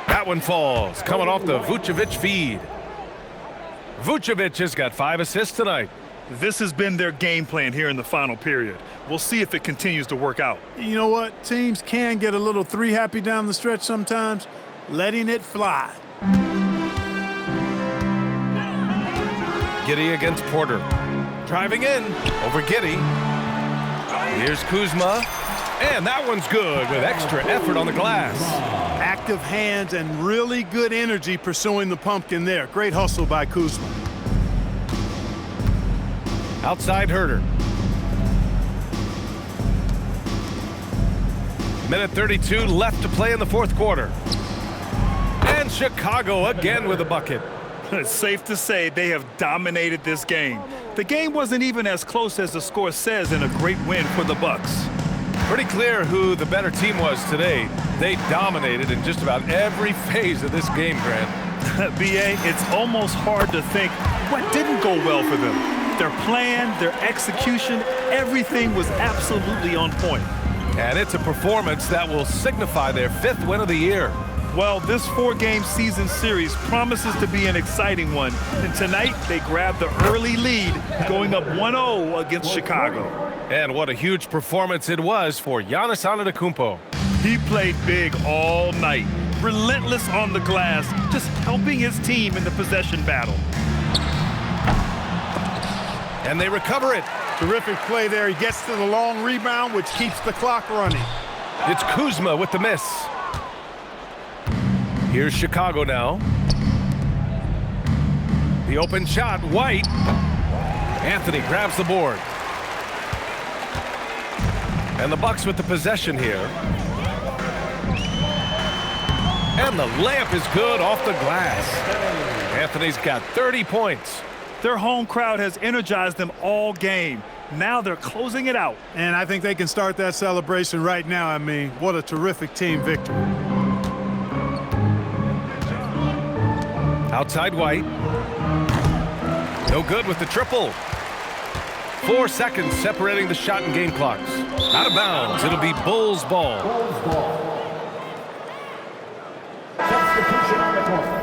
That one falls, coming off the Vucevic feed. Vucevic has got 5 assists tonight. This has been their game plan here in the final period. We'll see if it continues to work out. You know what? Teams can get a little 3 happy down the stretch sometimes, letting it fly. Giddey against Porter. Driving in over Giddey. Here's Kuzma. And that one's good with extra effort on the glass. Active hands and really good energy pursuing the pumpkin there. Great hustle by Kuzma. Outside Herter. Minute 32 left to play in the fourth quarter. And Chicago again with a bucket. It's safe to say they have dominated this game. The game wasn't even as close as the score says in a great win for the Bucks. Pretty clear who the better team was today. They dominated in just about every phase of this game, Grant. B.A., it's almost hard to think what didn't go well for them. Their plan, their execution, everything was absolutely on point. And it's a performance that will signify their 5th win of the year. Well, this 4-game season series promises to be an exciting one. And tonight, they grabbed the early lead, going up 1-0 against Chicago. And what a huge performance it was for Giannis Antetokounmpo. He played big all night, relentless on the glass, just helping his team in the possession battle. And they recover it. Terrific play there. He gets to the long rebound, which keeps the clock running. It's Kuzma with the miss. Here's Chicago now. The open shot, White. Anthony grabs the board. And the Bucks with the possession here. And the layup is good off the glass. Anthony's got 30 points. Their home crowd has energized them all game. Now they're closing it out. And I think they can start that celebration right now. I mean, what a terrific team victory. Outside White. No good with the triple. 4 seconds separating the shot and game clocks. Out of bounds. It'll be Bulls ball. Substitution on the court.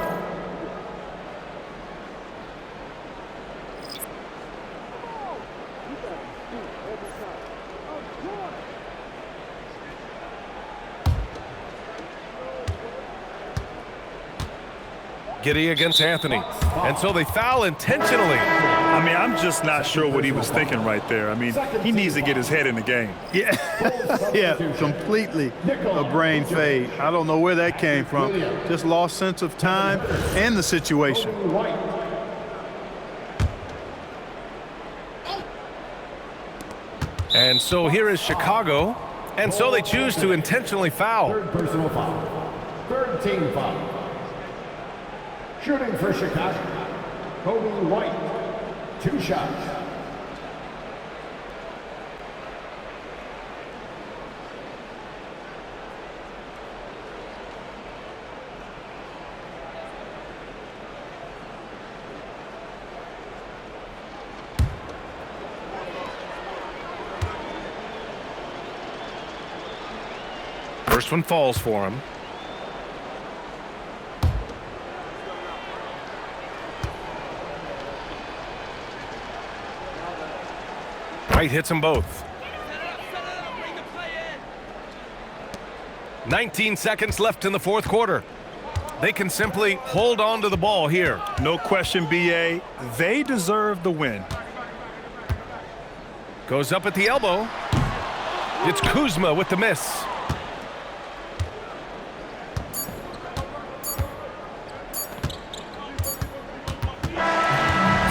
Giddey against Anthony. And so they foul intentionally. I mean, I'm just not sure what he was thinking right there. I mean, he needs to get his head in the game. Yeah, yeah, completely a brain fade. I don't know where that came from. Just lost sense of time and the situation. And so here is Chicago. And so they choose to intentionally foul. Third personal foul. Third team foul. Shooting for Chicago, Kobe White, 2 shots. First one falls for him. White hits them both. 19 seconds left in the fourth quarter. They can simply hold on to the ball here. No question, B.A. They deserve the win. Goes up at the elbow. It's Kuzma with the miss.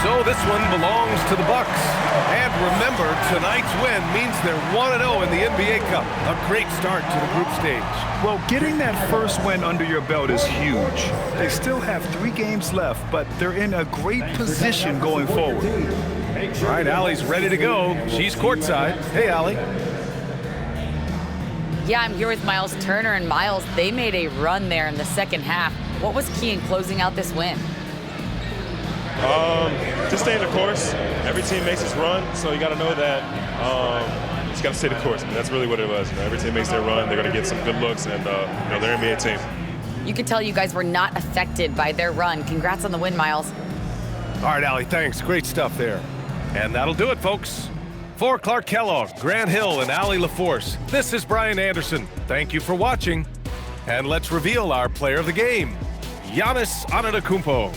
So this one belongs to the Bucks. And remember, tonight's win means they're 1-0 in the NBA Cup. A great start to the group stage. Well, getting that first win under your belt is huge. They still have 3 games left, but they're in a great position going forward. All right, Allie's ready to go. She's courtside. Hey, Allie. Yeah, I'm here with Miles Turner. And Miles, they made a run there in the second half. What was key in closing out this win? Just stay the course. Every team makes its run, so you got to know that you just got to stay the course. I mean, that's really what it was. You know, every team makes their run. They're going to get some good looks, and they're an NBA team. You could tell you guys were not affected by their run. Congrats on the win, Miles. All right, Allie, thanks. Great stuff there. And that'll do it, folks. For Clark Kellogg, Grant Hill, and Allie LaForce, this is Brian Anderson. Thank you for watching. And let's reveal our player of the game, Giannis Antetokounmpo.